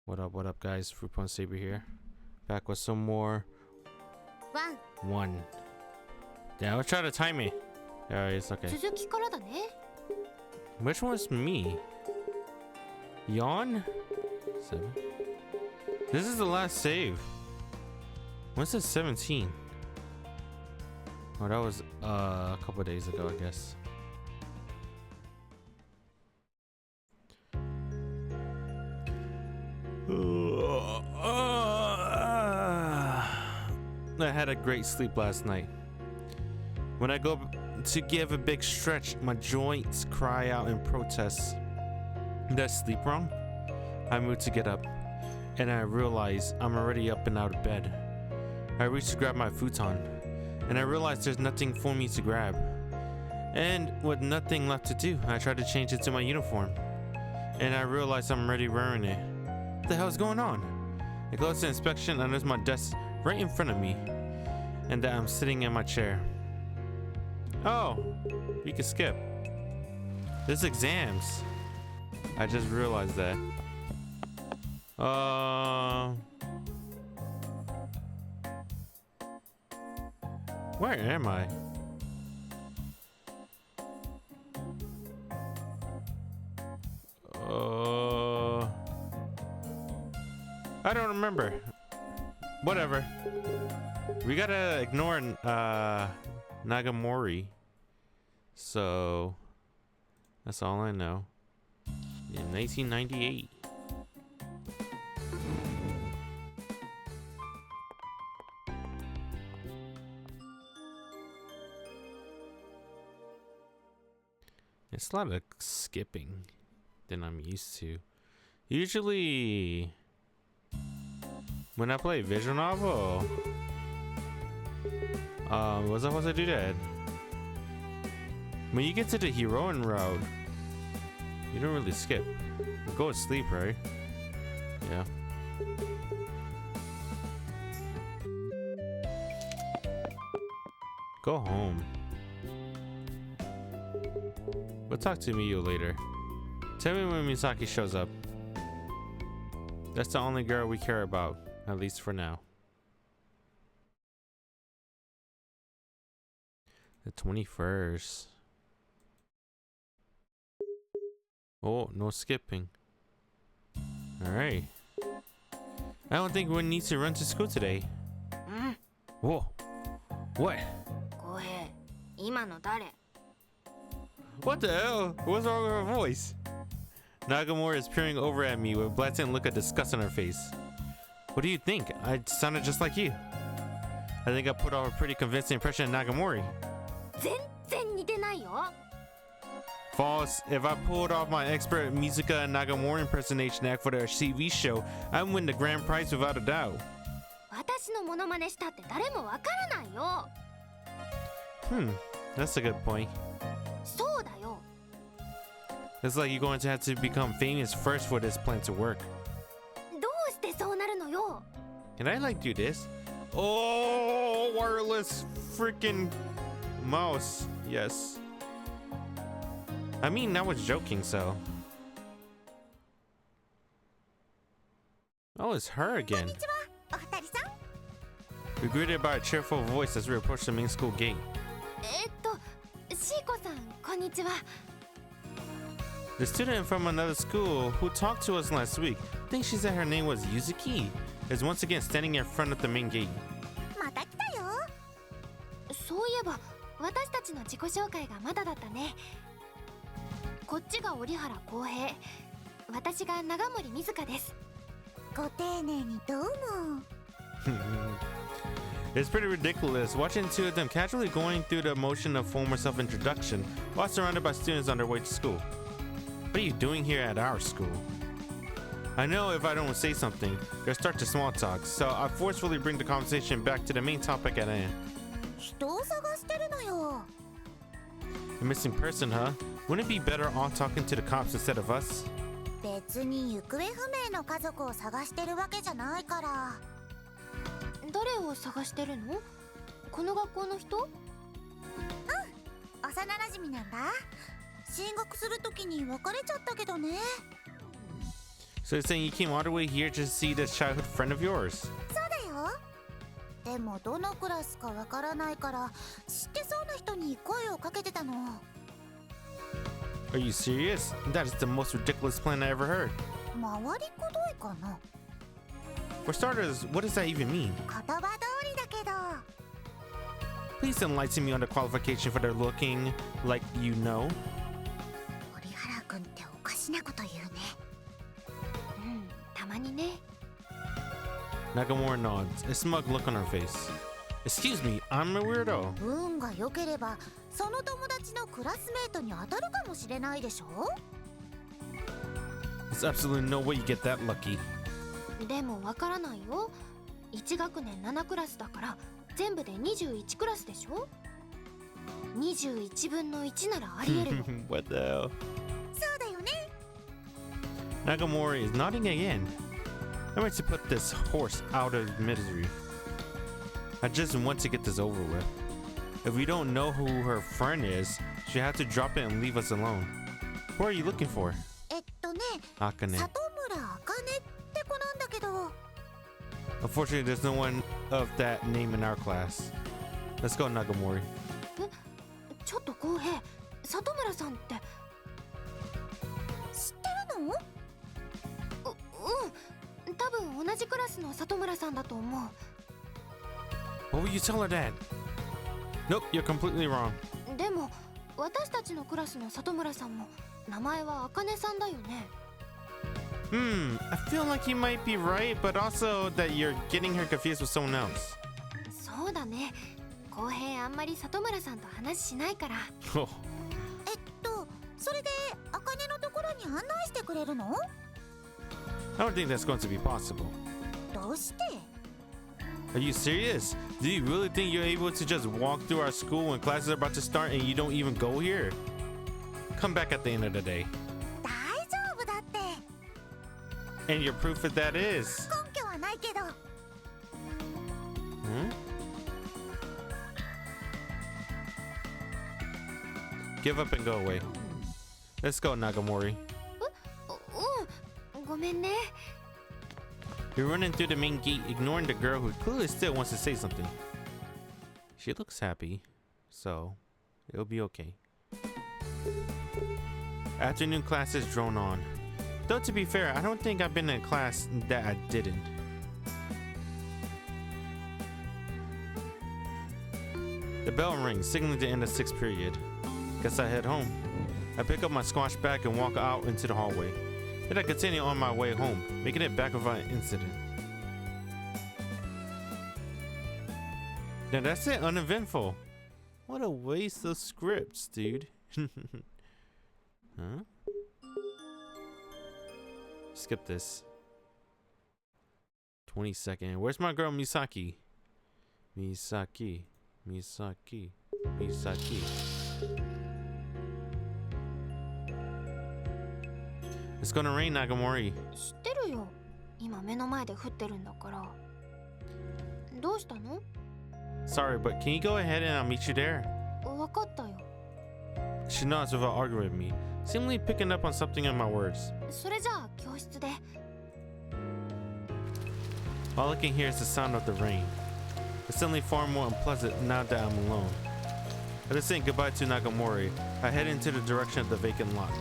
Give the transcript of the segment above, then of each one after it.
What up, guys? Fruit Punch Saber here. Back with some more. One. Yeah, let's try to time it. Alright, it's okay. Which one's me? Yawn? 7. This is the last save. When's it 17? Oh, that was a couple days ago, I guess. I had a great sleep last night. When I go to give a big stretch, my joints cry out in protest. Did I sleep wrong? I move to get up, and I realize I'm already up and out of bed. I reach to grab my futon, and I realize there's nothing for me to grab. And with nothing left to do, I try to change into my uniform, and I realize I'm already wearing it. What the hell's going on? I go to inspection, and there's my desk right in front of me, and that I'm sitting in my chair. Oh, we can skip. There's exams. I just realized that. Where am I? I don't remember. Whatever. We gotta ignore Nagamori. So that's all I know. In 1998. It's a lot of skipping than I'm used to. Usually when I play visual novel, was I supposed to do that? When you get to the heroine route, you don't really skip. You go to sleep, right? Yeah. Go home. We'll talk to Miyu later. Tell me when Misaki shows up. That's the only girl we care about, at least for now. The 21st. Oh, no skipping. Alright. I don't think we need to run to school today. Whoa. What? What the hell? What's wrong with her voice? Nagamori is peering over at me with a blatant look of disgust on her face. What do you think? I sounded just like you. I think I put off a pretty convincing impression of Nagamori. False. If I pulled off my expert Misaki and Nagamori impersonation act for their TV show, I'd win the grand prize without a doubt. That's a good point. It's like you're going to have to become famous first for this plan to work. Can I like do this? Oh, wireless freaking mouse. Yes. I mean, I was joking, so. Oh, it's her again. We're greeted by a cheerful voice as we approach the main school gate. The student from another school who talked to us last week, I think she said her name was Yuzuki, is once again standing in front of the main gate. It's pretty ridiculous watching two of them casually going through the motion of formal self-introduction while surrounded by students on their way to school. What are you doing here at our school? I know if I don't say something, they'll start to small talk, so I forcefully bring the conversation back to the main topic at hand. A missing person, huh? Wouldn't it be better off talking to the cops instead of us? So you're saying you came all the way here just to see this childhood friend of yours? そうだよ。でもどのクラスかわからないから知ってそうな人に声をかけてたの。Are you serious? That is the most ridiculous plan I ever heard. 回りくどいかな。For starters, what does that even mean? 言葉通りだけど。Please enlighten me on the qualification for their looking like you know. 折原くんっておかしなこと言うね。たまにね。Nagamura nods, a smug look on her face. Excuse me, I'm a weirdo. 運が良ければその友達のクラスメートに当たるかもしれないでしょ。 There's absolutely no way you get that lucky. でもわからないよ。1学年7クラスだから全部で21クラスでしょ。21分の1ならありえるよ。What the hell? そうだよね。 Nagamori is nodding again. I'm ready to put this horse out of misery. I just want to get this over with. If we don't know who her friend is, she'll have to drop it and leave us alone. Who are you looking for? ね、Akane. 里村茜って子なんだけど。 Unfortunately, there's no one of that name in our class. Let's go, Nagamori. ちょっと浩平、里村さんって。知ってるの？多分同じクラスの里村さんだと思う。What will you tell her, Dad? Nope, you're completely wrong. でも私たちのクラスの里村さんも名前は茜さんだよね。I feel like you might be right, but also that you're getting her confused with someone else. そうだね。浩平あんまり里村さんと話しないから。Oh. それで茜のところに案内してくれるの？ I don't think that's going to be possible. どうして？ Are you serious? Do you really think you're able to just walk through our school when classes are about to start and you don't even go here? Come back at the end of the day. 大丈夫だって。 And your proof of that is? 根拠はないけど。Give up and go away. Let's go, Nagamori. ごめんね。You're running through the main gate, ignoring the girl who clearly still wants to say something. She looks happy, so it'll be okay. Afternoon classes drone on. Though to be fair, I don't think I've been in a class that I didn't. The bell rings, signaling the end of 6th period. Guess I head home. I pick up my squash bag and walk out into the hallway. Then I continue on my way home, making it back without incident. Now that's it, uneventful. What a waste of scripts, dude. Huh? Skip this. 22nd. Where's my girl Misaki? Misaki. It's gonna rain, Nagamori. 知ってるよ。今目の前で降ってるんだから。どうしたの？ Sorry, but can you go ahead and I'll meet you there? わかったよ。 She nods without arguing with me, seemingly picking up on something in my words. それじゃあ教室で。 All I can hear is the sound of the rain. It's suddenly far more unpleasant now that I'm alone. After saying goodbye to Nagamori, I head into the direction of the vacant lot.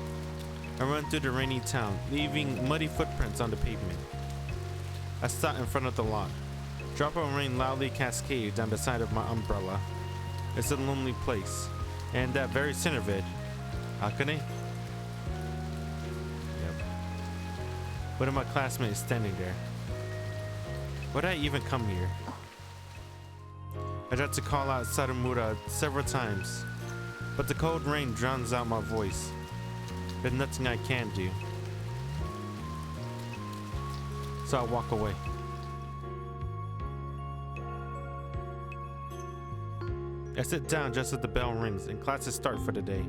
I run through the rainy town, leaving muddy footprints on the pavement. I stop in front of the lot. Drop of rain loudly cascades down the side of my umbrella. It's a lonely place, and that very center of it, Akane? Yep. One of my classmates standing there. Why'd I even come here? I tried to call out Sadamura several times, but the cold rain drowns out my voice. There's nothing I can do. So I walk away. I sit down just as the bell rings and classes start for the day.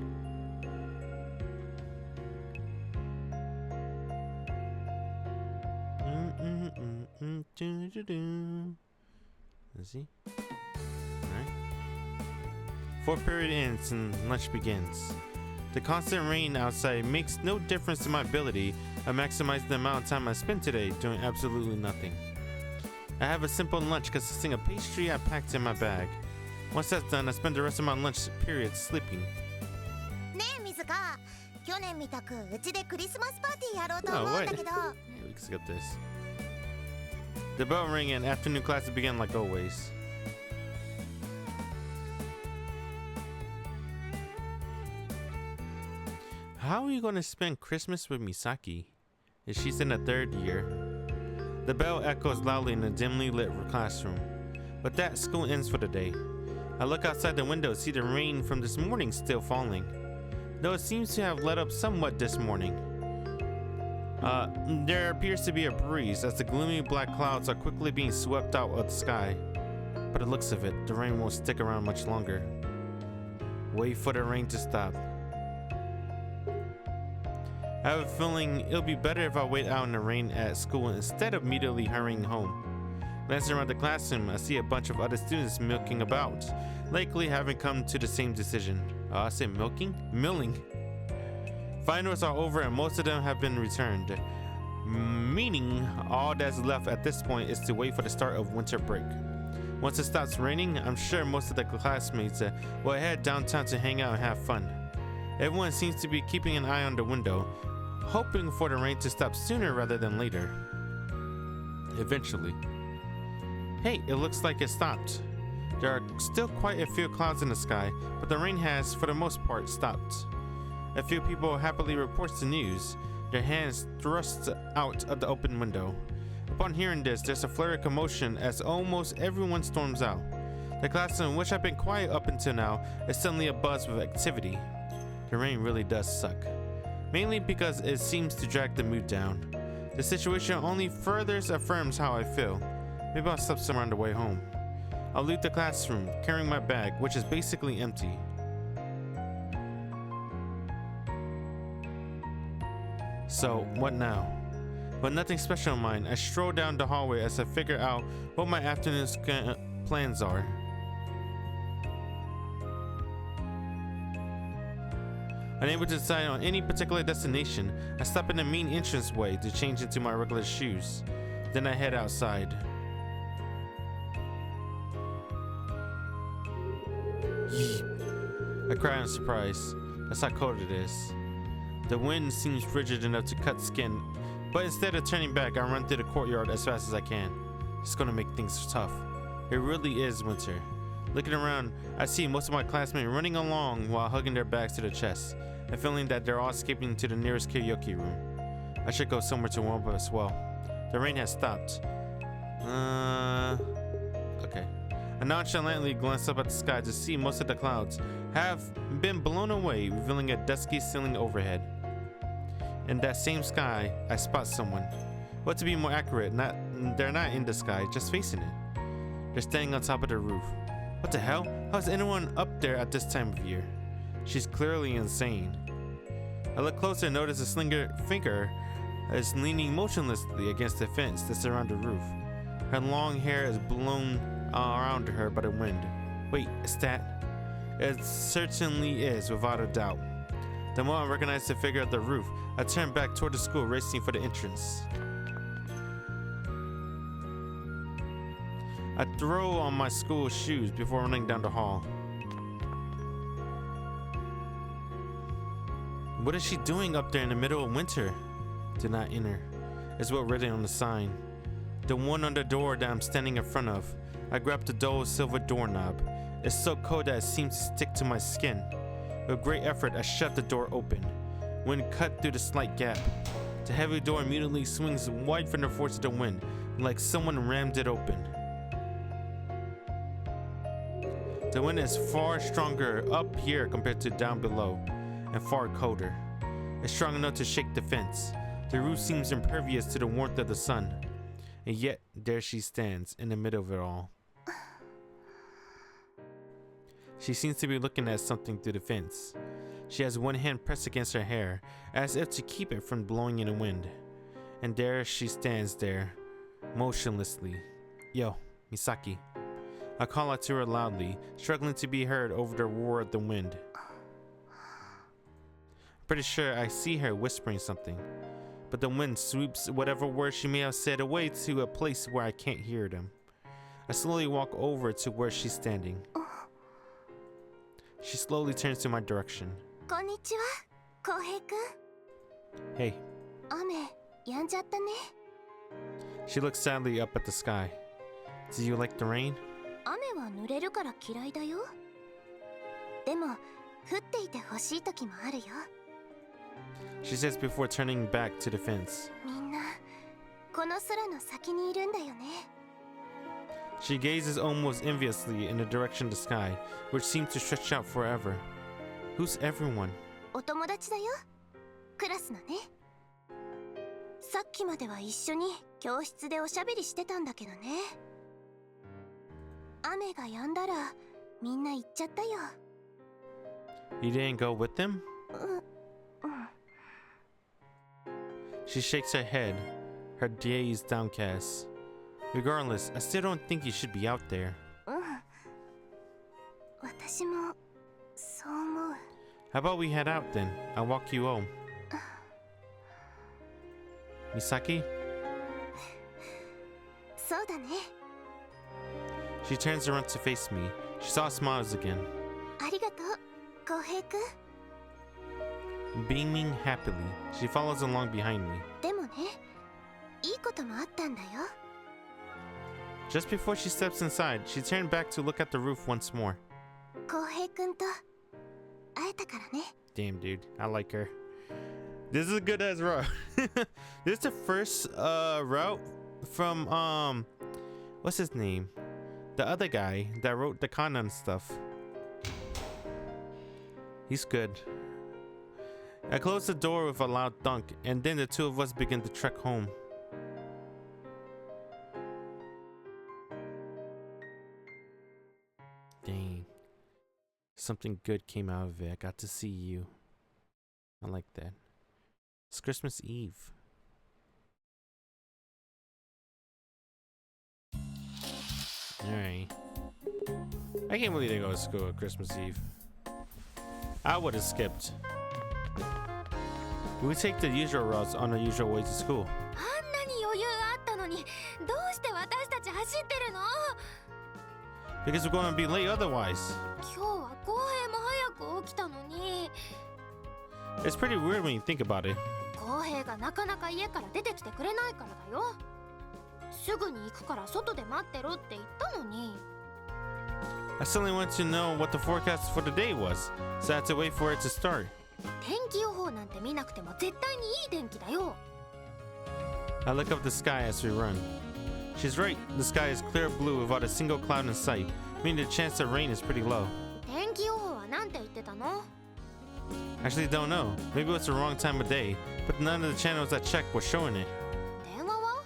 Let's see. Alright. 4th period ends and lunch begins. The constant rain outside makes no difference to my ability of maximizing the amount of time I spend today doing absolutely nothing. I have a simple lunch consisting of pastry I packed in my bag. Once that's done, I spend the rest of my lunch period sleeping. ねえ水か、去年みたくうちでクリスマスパーティーやろうと思うんだけど。Let's get this. The bell rang and afternoon classes began like always. How are you going to spend Christmas with Misaki? She's in the 3rd year. The bell echoes loudly in a dimly lit classroom. With that, school ends for the day. I look outside the window and see the rain from this morning still falling, though it seems to have let up somewhat this morning. There appears to be a breeze as the gloomy black clouds are quickly being swept out of the sky. By the looks of it, the rain won't stick around much longer. Wait for the rain to stop. I have a feeling it'll be better if I wait out in the rain at school instead of immediately hurrying home. Glancing around the classroom, I see a bunch of other students milking about, likely having come to the same decision. I said milking? Milling. Finals are over and most of them have been returned, meaning all that's left at this point is to wait for the start of winter break. Once it stops raining, I'm sure most of the classmates will head downtown to hang out and have fun. Everyone seems to be keeping an eye on the window, hoping for the rain to stop sooner rather than later. Eventually. Hey, it looks like it stopped. There are still quite a few clouds in the sky, but the rain has, for the most part, stopped. A few people happily report the news, their hands thrust out of the open window. Upon hearing this, there's a flurry of commotion as almost everyone storms out. The class in which I've been quiet up until now is suddenly abuzz with activity. The rain really does suck, mainly because it seems to drag the mood down. The situation only further affirms how I feel. Maybe I'll stop somewhere on the way home. I'll leave the classroom, carrying my bag, which is basically empty. So, what now? With nothing special in mind, I stroll down the hallway as I figure out what my afternoon's plans are. Unable to decide on any particular destination, I stop in the main entranceway to change into my regular shoes. Then I head outside. Yeep. I cry in surprise. That's how cold it is. The wind seems frigid enough to cut skin, but instead of turning back, I run through the courtyard as fast as I can. It's gonna make things tough. It really is winter. Looking around, I see most of my classmates running along while hugging their bags to their chests, and feeling that they're all escaping to the nearest karaoke room. I should go somewhere to warm up as well. The rain has stopped. Okay. I nonchalantly glance up at the sky to see most of the clouds have been blown away, revealing a dusky ceiling overhead. In that same sky, I spot someone. Well, to be more accurate, they're not in the sky, just facing it. They're standing on top of the roof. What the hell? How's anyone up there at this time of year? She's clearly insane. I look closer and notice a slender figure is leaning motionlessly against the fence that surrounds the roof. Her long hair is blown around her by the wind. Wait, is that? It certainly is, without a doubt. The moment I recognize the figure at the roof, I turn back toward the school, racing for the entrance. I throw on my school shoes before running down the hall. What is she doing up there in the middle of winter? Do not enter, is what written on the sign. The one on the door that I'm standing in front of. I grab the dull silver doorknob. It's so cold that it seems to stick to my skin. With great effort, I shut the door open. Wind cut through the slight gap. The heavy door immediately swings wide from the force of the wind, like someone rammed it open. The wind is far stronger up here compared to down below, and far colder. It's strong enough to shake the fence. The roof seems impervious to the warmth of the sun, and yet there she stands in the middle of it all. She seems to be looking at something through the fence. She has one hand pressed against her hair, as if to keep it from blowing in the wind. And there she stands there, motionlessly. Yo, Misaki. I call out to her loudly, struggling to be heard over the roar of the wind. Pretty sure I see her whispering something, but the wind sweeps whatever words she may have said away to a place where I can't hear them. I slowly walk over to where she's standing. She slowly turns to my direction. こんにちは、浩平くん。 Hey. 雨、止んじゃったね。 She looks sadly up at the sky. Do you like the rain? 雨は濡れるから嫌いだよ。でも、降っていて欲しい時もあるよ。 She says before turning back to the fence. みんな、この空の先にいるんだよね。 She gazes almost enviously in the direction of the sky, which seems to stretch out forever. Who's everyone? お友達だよ。クラスのね。さっきまでは一緒に教室でおしゃべりしてたんだけどね。雨が止んだらみんな行っちゃったよ。 You didn't go with them? うん。 She shakes her head, her gaze downcast. Regardless, I still don't think you should be out there. うん。私もそう思う。 How about we head out then? I'll walk you home. Misaki? そうだね。 She turns around to face me. She saw smiles again. ありがとう、浩平くん。 Beaming happily, she follows along behind me. でもね、いいこともあったんだよ。 Just before she steps inside, she turned back to look at the roof once more. 浩平くんと会えたからね。 Damn, dude, I like her. This is a good ass route. This is the first route from what's his name? The other guy that wrote the Kanon stuff. He's good. I close the door with a loud thunk, and then the two of us begin to trek home. Dang. Something good came out of it. I got to see you. I like that. It's Christmas Eve. Alright. I can't believe they go to school at Christmas Eve. I would have skipped. We would take the usual routes on the usual way to school. あんなに余裕あったのに、どうして私たち走ってるの？ Because we're going to be late otherwise. 今日は浩平も早く起きたのに。 It's pretty weird when you think about it. 浩平がなかなか家から出てきてくれないからだよ。すぐに行くから外で待ってろって言ったのに。 I suddenly wanted to know what the forecast for the day was, so I had to wait for it to start. 天気予報なんて見なくても絶対にいい天気だよ。 I look up the sky as we run. She's right, the sky is clear blue without a single cloud in sight, meaning the chance of rain is pretty low. 天気予報はなんて言ってたの？ Actually don't know, maybe it's the wrong time of day, but none of the channels I checked were showing it. 電話は？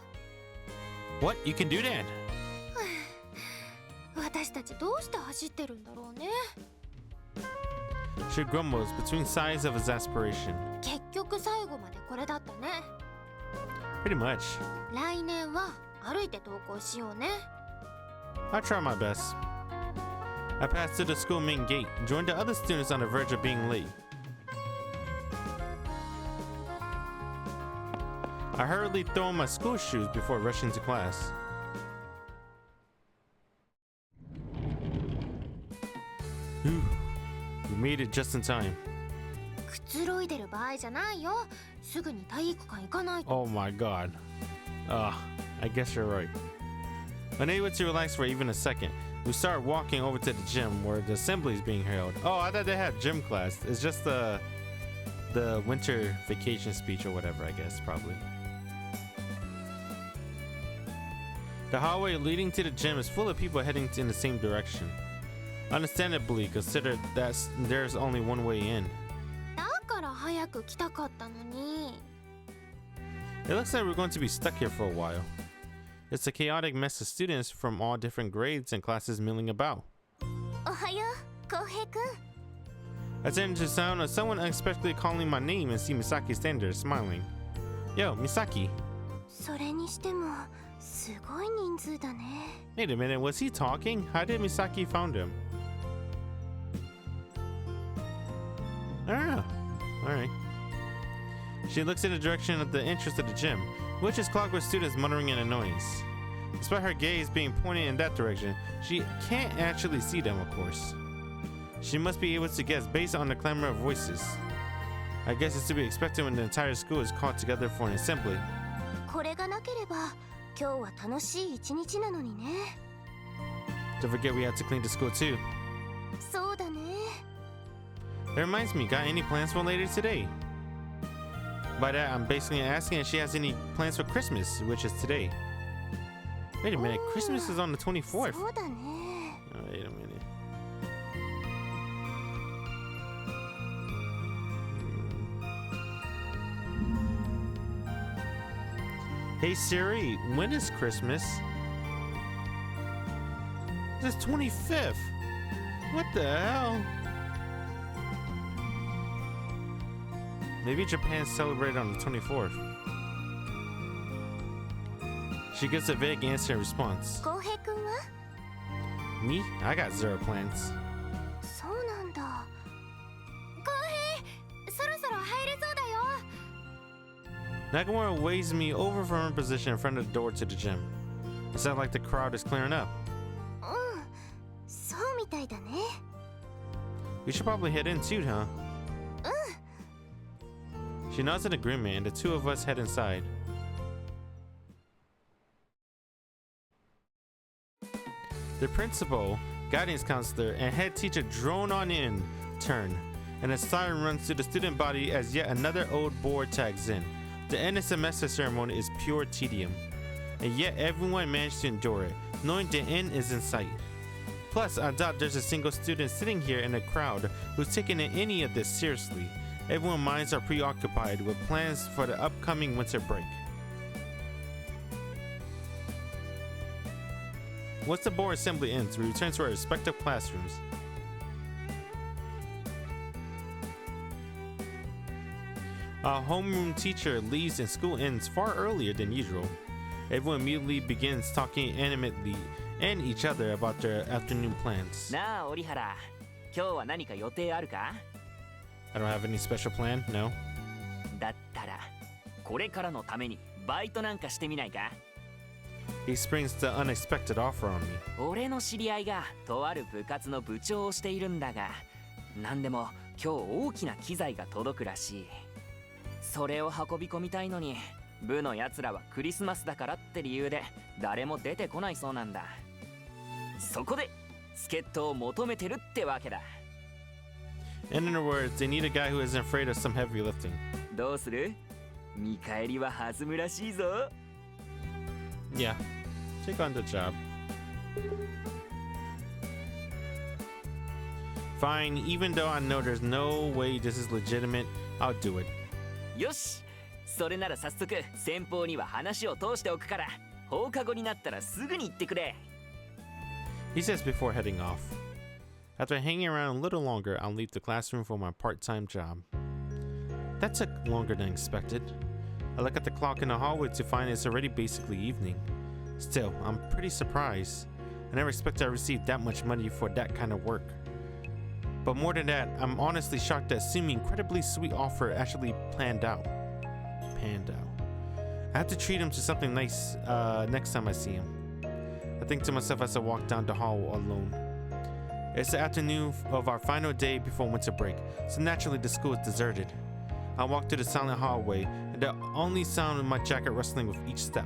What? You can do that? 私たちどうして走ってるんだろうね。 She grumbles between sighs of exasperation. 結局最後までこれだったね。 Pretty much. 来年は歩いて登校しようね。 I'll try my best. I pass through the school main gate, join the other students on the verge of being late. I hurriedly throw on my school shoes before rushing to class. Whew. We made it just in time. くつろいでる場合じゃないよ。すぐに体育館行かないと。 Oh my god. I guess you're right. Unable to relax for even a second, we start walking over to the gym where the assembly is being held. Oh, I thought they had gym class. It's just the winter vacation speech or whatever, I guess, probably. The hallway leading to the gym is full of people heading in the same direction. Understandably, consider that there's only one way in. だから早く来たかったのに。 It looks like we're going to be stuck here for a while. It's a chaotic mess of students from all different grades and classes milling about. おはよう、浩平くん。 I turn to the sound of someone unexpectedly calling my name and see Misaki stand there smiling. Yo, Misaki. それにしてもすごい人数だね。 Wait a minute, was he talking? How did Misaki found him? I don't know. Alright. She looks in the direction of the entrance to the gym, which is clogged with students muttering in a noise. Despite her gaze being pointed in that direction, she can't actually see them, of course. She must be able to guess based on the clamor of voices. I guess it's to be expected when the entire school is called together for an assembly. これがなければ今日は楽しい一日なのにね。 Don't forget we have to clean the school too. そうだね。 That reminds me, got any plans for later today? By that, I'm basically asking if she has any plans for Christmas, which is today. Wait a minute, Christmas is on the 24th. そうだね。 Oh, wait a minute. Hey Siri, when is Christmas? It's 25th. What the hell? Maybe Japan celebrated on the 24th. She gives a vague answer in response. 浩平くんは？ Me? I got zero plans. そうなんだ。浩平、そろそろ入れそうだよ。 Nakamura waves me over from her position in front of the door to the gym. It sounds like the crowd is clearing up. うん、そうみたいだね。 We should probably head in too, huh? She nods in agreement and the two of us head inside. The principal, guidance counselor, and head teacher drone on in turn, and a siren runs through the student body as yet another old bore tags in. The end of semester ceremony is pure tedium, and yet everyone managed to endure it, knowing the end is in sight. Plus, I doubt there's a single student sitting here in the crowd who's taking any of this seriously. Everyone's minds are preoccupied with plans for the upcoming winter break. Once the board assembly ends, we return to our respective classrooms. Our homeroom teacher leaves and school ends far earlier than usual. Everyone immediately begins talking animatedly and each other about their afternoon plans. なあ、折原。今日は何か予定あるか？ I don't have any special plan, no. だったら、これからのためにバイトなんかしてみないか？ He springs the unexpected offer on me. 俺の知り合いがとある部活の部長をしているんだが、なんでも今日大きな機材が届くらしい。それを運び込みたいのに、部のやつらはクリスマスだからって理由で誰も出てこないそうなんだ。そこで助っ人を求めてるってわけだ。In other words, they need a guy who isn't afraid of some heavy lifting. どうする？見返りは弾むらしいぞ。Yeah, take on the job. Fine, even though I know there's no way this is legitimate, I'll do it. よし、それなら早速先方には話を通しておくから、放課後になったらすぐに行ってくれ。He says before heading off. After hanging around a little longer, I'll leave the classroom for my part-time job. That took longer than expected. I look at the clock in the hallway to find it's already basically evening. Still, I'm pretty surprised. I never expected I received that much money for that kind of work. But more than that, I'm honestly shocked that seeming incredibly sweet offer actually panned out. I have to treat him to something nice next time I see him. I think to myself as I walk down the hall alone. It's the afternoon of our final day before winter break, so naturally the school is deserted. I walk through the silent hallway, and the only sound is my jacket rustling with each step.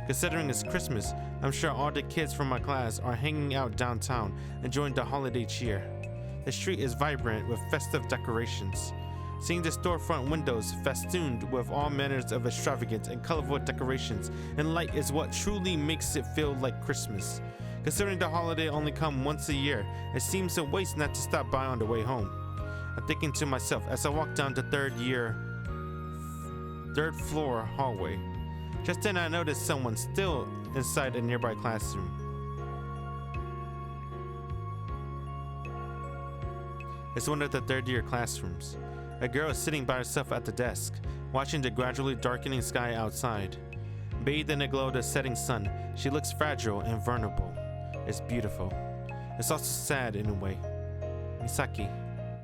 Considering it's Christmas, I'm sure all the kids from my class are hanging out downtown, enjoying the holiday cheer. The street is vibrant with festive decorations. Seeing the storefront windows festooned with all manners of extravagant and colorful decorations and light is what truly makes it feel like Christmas. Considering the holiday only comes once a year, it seems a waste not to stop by on the way home. I'm thinking to myself as I walk down the third floor hallway. Just then I noticed someone still inside a nearby classroom. It's one of the third year classrooms. A girl is sitting by herself at the desk, watching the gradually darkening sky outside. Bathed in the glow of the setting sun, she looks fragile and vulnerable. It's beautiful. It's also sad in a way. Misaki.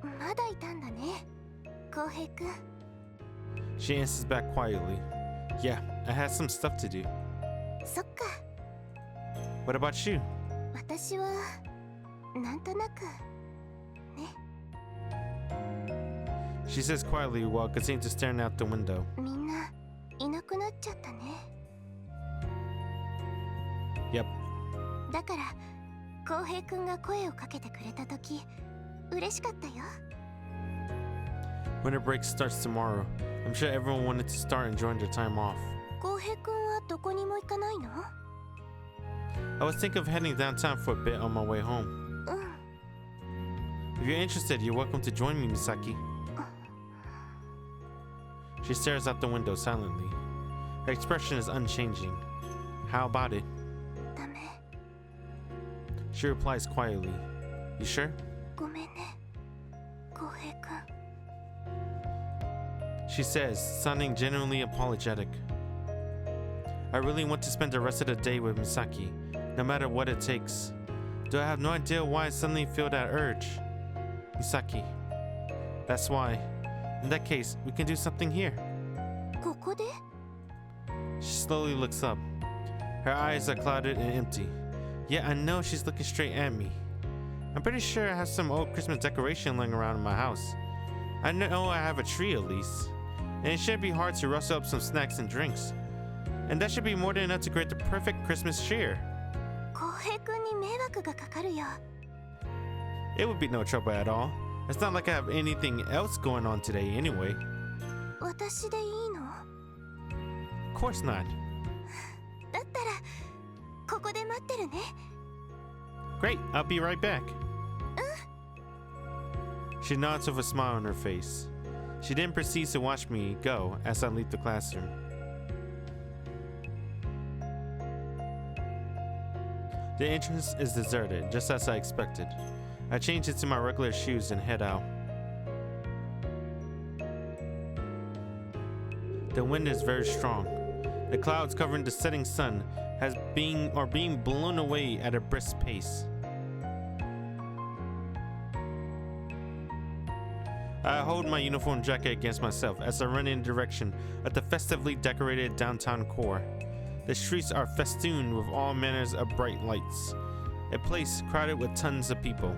まだいたんだね、浩平くん。She answers back quietly. Yeah, I had some stuff to do. そっか。 What about you? 私はなんとなくね。 She says quietly while continuing to staring out the window. みんないなくなっちゃったね。 Yep. だから浩平くんが声をかけてくれた時嬉しかったよ。 Winter break starts tomorrow. I'm sure everyone wanted to start enjoying their time off. 浩平くんはどこにも行かないの？ I was thinking of heading downtown for a bit on my way home. うん。 If you're interested, you're welcome to join me, Misaki. She stares out the window silently. Her expression is unchanging. How about it? ダメ。 She replies quietly. You sure? ごめんね。浩平くん。 She says, sounding genuinely apologetic. I really want to spend the rest of the day with Misaki, no matter what it takes. Though I have no idea why I suddenly feel that urge. Misaki. That's why. In that case, we can do something here. ここで？ She slowly looks up. Her eyes are clouded and empty. Yet I know she's looking straight at me. I'm pretty sure I have some old Christmas decoration lying around in my house. I know I have a tree at least. And it shouldn't be hard to rustle up some snacks and drinks. And that should be more than enough to create the perfect Christmas cheer. 浩平くんに迷惑がかかるよ。 It would be no trouble at all. It's not like I have anything else going on today anyway. 私でいいの？ Of course not. だったらここで待ってるね。 Great, I'll be right back. She nods with a smile on her face. She then proceeds to watch me go as I leave the classroom. The entrance is deserted, just as I expected. I change into my regular shoes and head out. The wind is very strong. The clouds covering the setting sun are being blown away at a brisk pace. I hold my uniform jacket against myself as I run in the direction of the festively decorated downtown core. The streets are festooned with all manners of bright lights, a place crowded with tons of people.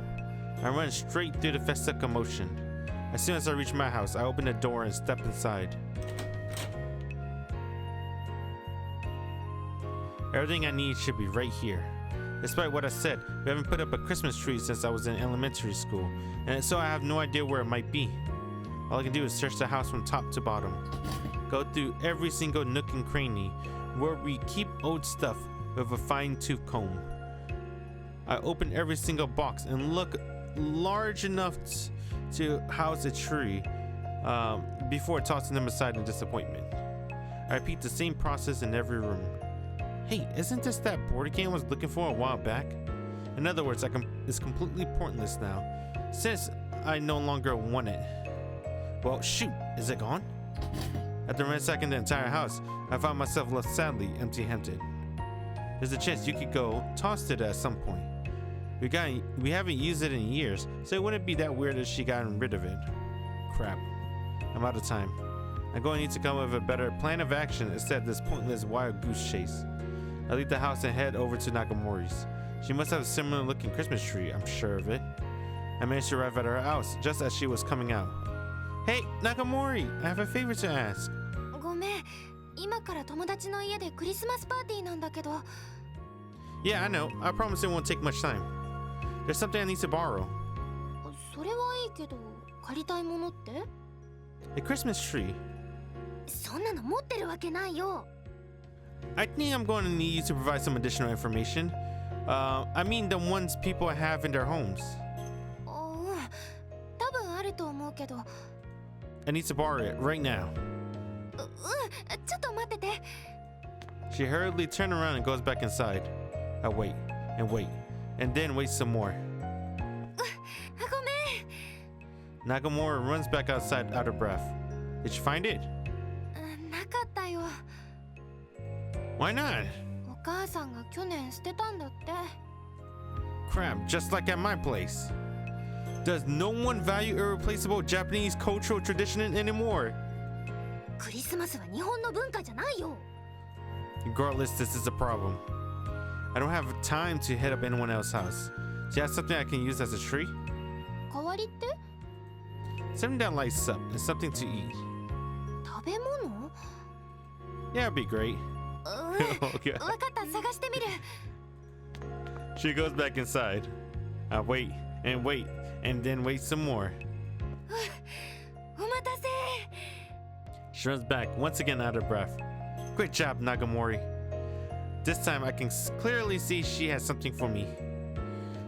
I run straight through the festive commotion. As soon as I reach my house, I open the door and step inside. Everything I need should be right here. Despite what I said, we haven't put up a Christmas tree since I was in elementary school, and so I have no idea where it might be. All I can do is search the house from top to bottom. Go through every single nook and cranny where we keep old stuff with a fine-tooth comb. I open every single box and look large enough to house a tree before tossing them aside in disappointment. I repeat the same process in every room. Hey, isn't this that board game I was looking for a while back? In other words, it's completely pointless now, since I no longer want it. Well, shoot, is it gone? After ransacking the entire house, I found myself left sadly empty-handed. There's a chance you could go toss it at some point. We haven't used it in years, so it wouldn't be that weird if she gotten rid of it. Crap. I'm out of time. I'm going to need to come up with a better plan of action instead of this pointless wild goose chase. I leave the house and head over to Nagamori's. She must have a similar looking Christmas tree, I'm sure of it. I managed to arrive at her house just as she was coming out. Hey, Nagamori, I have a favor to ask. ごめん、今から友達の家でクリスマスパーティーなんだけど。Yeah, I know. I promise it won't take much time. There's something I need to borrow. それはいいけど、借りたいものって？ A Christmas tree. そんなの持ってるわけないよ。I think I'm going to need you to provide some additional information. I mean the ones people have in their homes. 多分あると思うけど。I need to borrow it right now. ちょっと待ってて。She hurriedly turned around and goes back inside. I wait and wait and then wait some more. ごめん。 Nagamura runs back outside out of breath. Did you find it? なかったよ。 Why not? お母さんが去年捨てたんだって。 Crap, just like at my place. Does no one value irreplaceable Japanese cultural tradition anymore? クリスマスは日本の文化じゃないよ。 Regardless, this is a problem. I don't have time to hit up anyone else's house. Do you have something I can use as a tree? 代わりって Something that lights up and something to eat. 食べ物？ Yeah, it'd be great. 分かった、探してみる。 She goes back inside. I wait and wait and then wait some more. お待たせ。 She runs back, once again out of breath. Great job, Nagamori. This time I can clearly see she has something for me.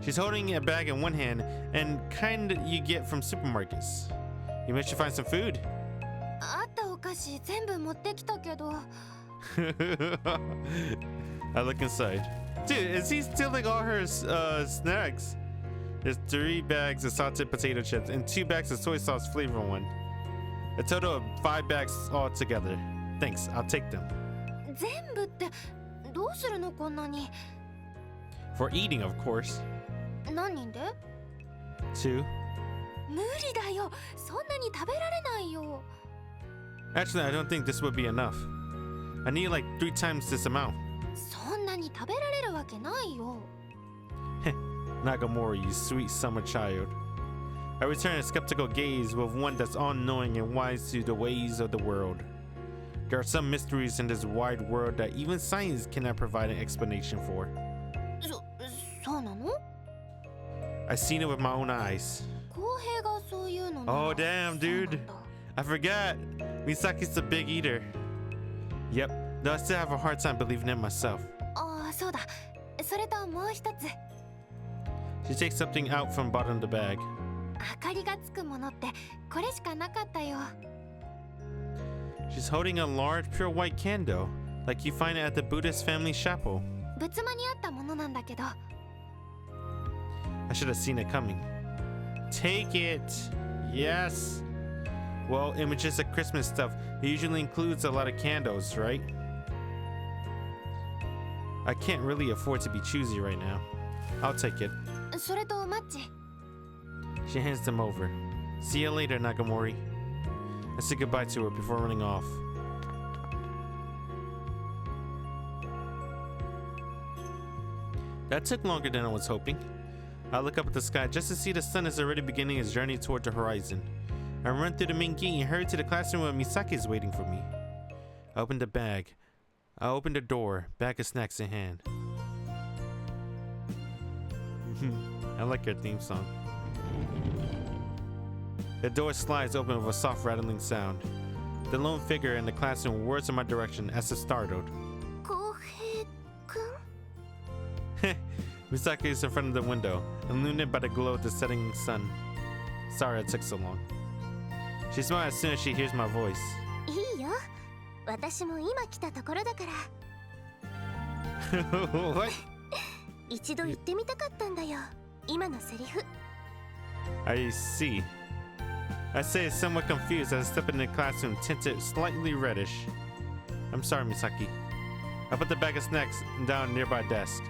She's holding a bag in one hand and kind you get from supermarkets. You managed to find some food? あったお菓子全部持ってきたけど。 I look inside. Dude, is he stealing all her snacks? There's 3 bags of salted potato chips and 2 bags of soy sauce flavor one. A total of 5 bags altogether. Thanks, I'll take them. 全部ってどうするのこんなに。 For eating, of course. 何人で？ 2. 無理だよ。そんなに食べられないよ。 Actually, I don't think this would be enough. I need like 3 times this amount. そんなに食べられるわけないよ。 Nagamori, you sweet summer child. I return a skeptical gaze with one that's all-knowing and wise to the ways of the world. There are some mysteries in this wide world that even science cannot provide an explanation for. そうなの？ I've seen it with my own eyes. 公平がそういうのなら。 Oh damn, dude. I forgot. Misaki's the big eater. Yep, though I still have a hard time believing it myself. ああ、そうだ。それともう一つ。 She takes something out from the bottom of the bag. 明かりがつくものってこれしかなかったよ。 She's holding a large pure white candle, like you find it at the Buddhist family chapel. 仏間にあったものなんだけど。 I should have seen it coming. Take it! Yes! Well, images of Christmas stuff usually includes a lot of candles, right? I can't really afford to be choosy right now. I'll take it. それとマッチ。 She hands them over. See you later, Nagamori. I say goodbye to her before running off. That took longer than I was hoping. I look up at the sky just to see the sun is already beginning its journey toward the horizon. I run through the main gate and hurry to the classroom where Misaki is waiting for me. I open the bag. I open the door, bag of snacks in hand. I like your theme song. The door slides open with a soft rattling sound. The lone figure in the classroom whirs in my direction as if startled. 浩平くん？ Misaki is in front of the window, illuminated by the glow of the setting sun. Sorry it took so long. She smiles as soon as she hears my voice. いいよ。私も今来たところだから。What? 一度言ってみたかったんだよ。今のセリフ。 I see. I say it somewhat confused as I step into the classroom tinted slightly reddish. I'm sorry, Misaki. I put the bag of snacks down nearby desk.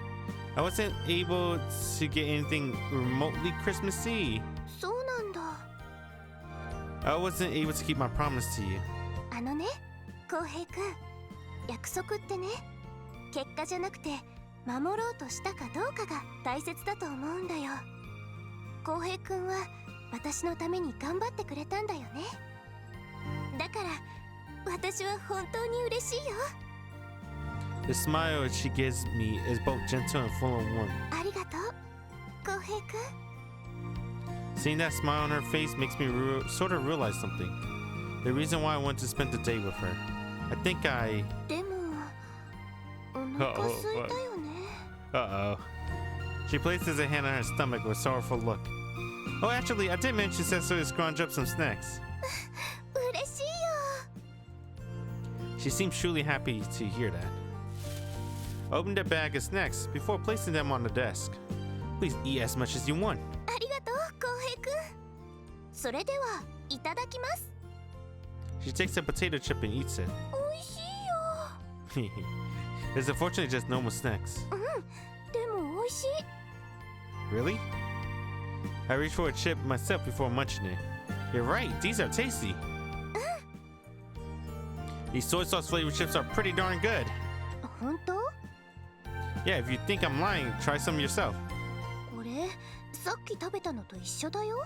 I wasn't able to get anything remotely Christmassy. そうなんだ。 I wasn't able to keep my promise to you. あのね、浩平くん。約束ってね、結果じゃなくて守ろうとしたかどうかが大切だと思うんだよ。浩平くんは私のために頑張ってくれたんだよね。だから私は本当に嬉しいよ。 The smile she gives me is both gentle and full of warmth. ありがとう、浩平くん。 Seeing that smile on her face makes me sort of realize something. The reason why I want to spend the day with her. I think I... でもお腹空いたよね。 Uh-oh. She places a hand on her stomach with a sorrowful look. Oh, actually, I did mention Sensei to scrounge up some snacks. 嬉しいよ。 She seems truly happy to hear that. I opened the bag of snacks before placing them on the desk. Please eat as much as you want. ありがとう、浩平くん。それではいただきます。 She takes a potato chip and eats it. 美味しいよ。 It's unfortunately just normal snacks. でも美味しい。 Really? I reached for a chip myself before munching it. You're right, these are tasty. These soy sauce flavored chips are pretty darn good. 本当？ Yeah, if you think I'm lying, try some yourself. これさっき食べたのと一緒だよ。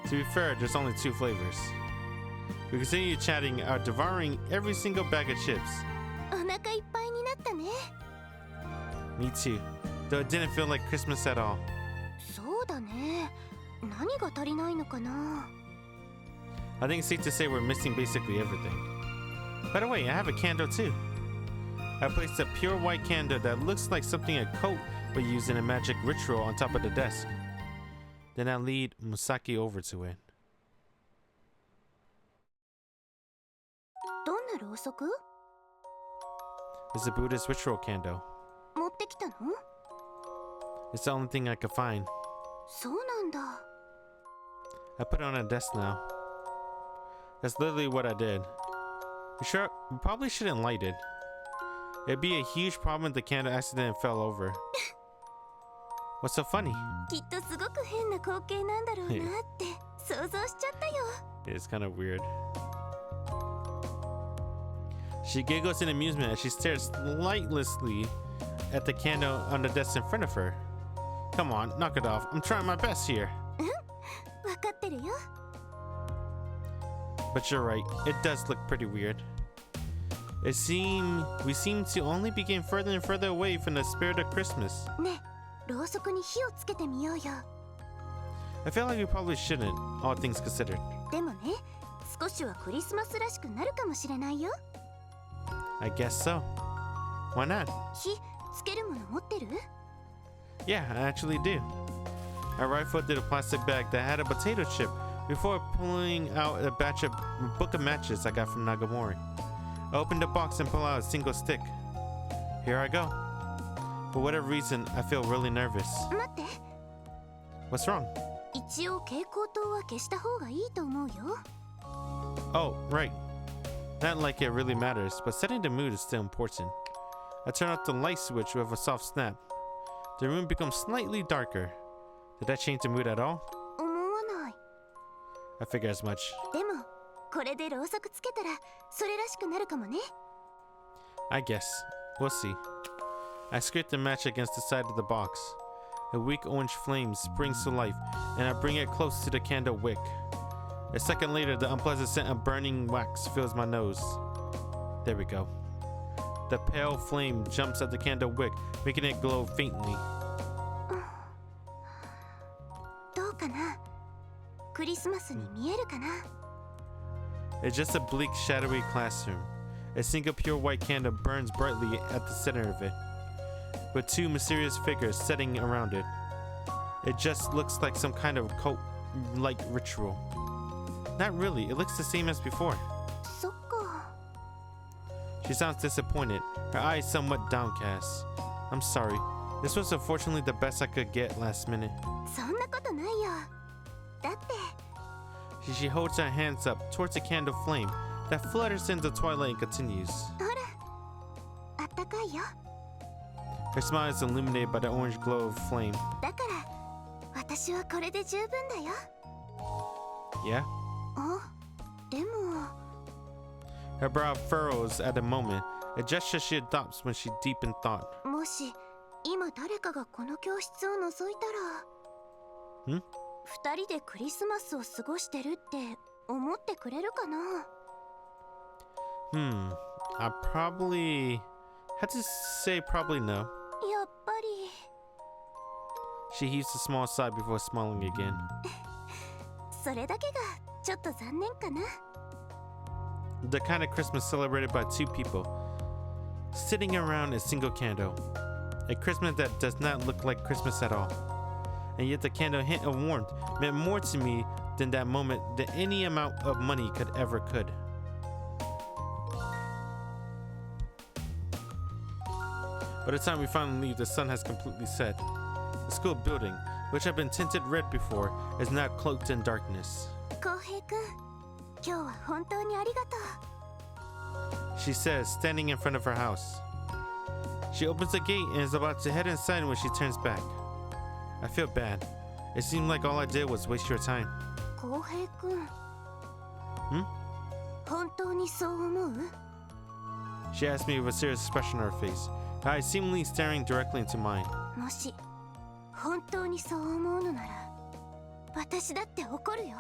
To be fair, there's only 2 flavors. We continue chatting, devouring every single bag of chips. お腹いっぱいになったね。 Me too, though it didn't feel like Christmas at all. そうだね。何が足りないのかな。 I think it's safe to say we're missing basically everything. By the way, I have a candle too. I placed a pure white candle that looks like something a coat would use in a magic ritual on top of the desk. Then I lead Misaki over to it. どんなろうそく？ It's a Buddhist ritual candle. 持ってきたの？ It's the only thing I could find. そうなんだ。 I put it on a desk now. That's literally what I did. We probably shouldn't light it. It'd be a huge problem if the candle accidentally fell over. What's so funny? きっとすごく変な光景なんだろうなって想像しちゃったよ。 It's kind of weird. She giggles in amusement as she stares lightlessly at the candle on the desk in front of her. Come on, knock it off. I'm trying my best here. わかってるよ。 But you're right, it does look pretty weird. We seem to only be getting further and further away from the spirit of Christmas. ねえ、ろうそくに火をつけてみようよ。 I feel like we probably shouldn't, all things considered. でもね、少しはクリスマスらしくなるかもしれないよ。 I guess so. Why not? 火つけるもの持ってる？ Yeah, I actually do. I rifled through the plastic bag that had a potato chip before pulling out a book of matches I got from Nagamori. I opened the box and pulled out a single stick. Here I go. For whatever reason, I feel really nervous. 待って。 What's wrong? 一応蛍光灯は消した方がいいと思うよ。 Oh, right. Not like it really matters, but setting the mood is still important. I turn off the light switch with a soft snap. The room becomes slightly darker. Did that change the mood at all? 思わない。 I figure as much. でもこれでろうそくつけたらそれらしくなるかもね。 I guess. We'll see. I scrape the match against the side of the box. A weak orange flame springs to life, and I bring it close to the candle wick. A second later, the unpleasant scent of burning wax fills my nose. There we go. The pale flame jumps at the candle wick, making it glow faintly. どうかな？クリスマスに見えるかな？ It's just a bleak, shadowy classroom. A single pure white candle burns brightly at the center of it, with 2 mysterious figures sitting around it. It just looks like some kind of cult-like ritual. Not really, it looks the same as before. そっか。 She sounds disappointed, her eyes somewhat downcast. I'm sorry. This was unfortunately the best I could get last minute. そんなことないよ。だって She holds her hands up towards the candle flame that flutters in the twilight and continues. ほら、あったかいよ。 Her smile is illuminated by the orange glow of flame. だから私はこれで十分だよ。 Yeah? あ、でも Her brow furrows at a moment, a gesture she adopts when she's deep in thought. もし今誰かがこの教室を覗いたら、ん？二人でクリスマスを過ごしてるって思ってくれるかな？ I probably have to say probably no. やっぱり She heaves a small sigh before smiling again. それだけがちょっと残念かな。 The kind of Christmas celebrated by 2 people, sitting around a single candle. A Christmas that does not look like Christmas at all. And yet the candle hint of warmth meant more to me than that moment than any amount of money could. By the time we finally leave, the sun has completely set. The school building, which had been tinted red before, is now cloaked in darkness. 浩平くん、今日は本当にありがとう。 She says, standing in front of her house. She opens the gate and is about to head inside when she turns back. I feel bad. It seemed like all I did was waste your time. 浩平くん。本当にそう思う？ She asked me with a serious expression on her face, her eyes seemingly staring directly into mine. もし本当にそう思うのなら私だって怒るよ。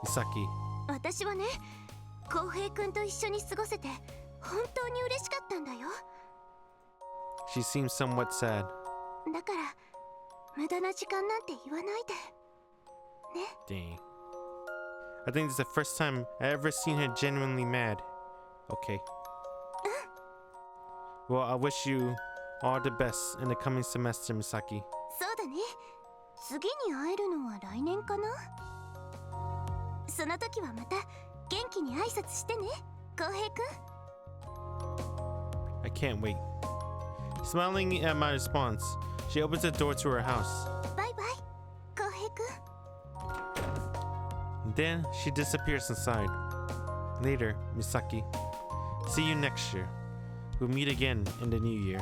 Misaki, 私はね、浩平くんと一緒に過ごせて本当に嬉しかったんだよ。 she seemed somewhat sad. だから無駄な時間なんて言わないでね。 Dang. I think this is the first time I ever seen her genuinely mad. Okay. Well, I wish you all the best in the coming semester, Misaki. そうだね。次に会えるのは来年かな。その時はまた元気に挨拶してね、浩平くん。 I can't wait. Smiling at my response, she opens the door to her house. バイバイ、浩平くん。 Then she disappears inside. Later, Misaki. See you next year. We'll meet again in the new year.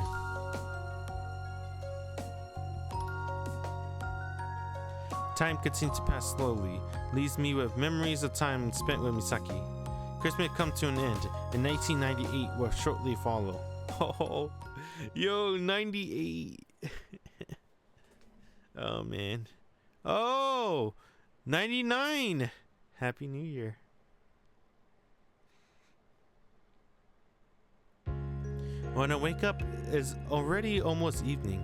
Time continues to pass slowly, leaves me with memories of time spent with Misaki. Christmas come to an end, and 1998 will shortly follow. Oh, yo, 98. Oh, man. Oh, 99. Happy New Year. When I wake up, it's already almost evening.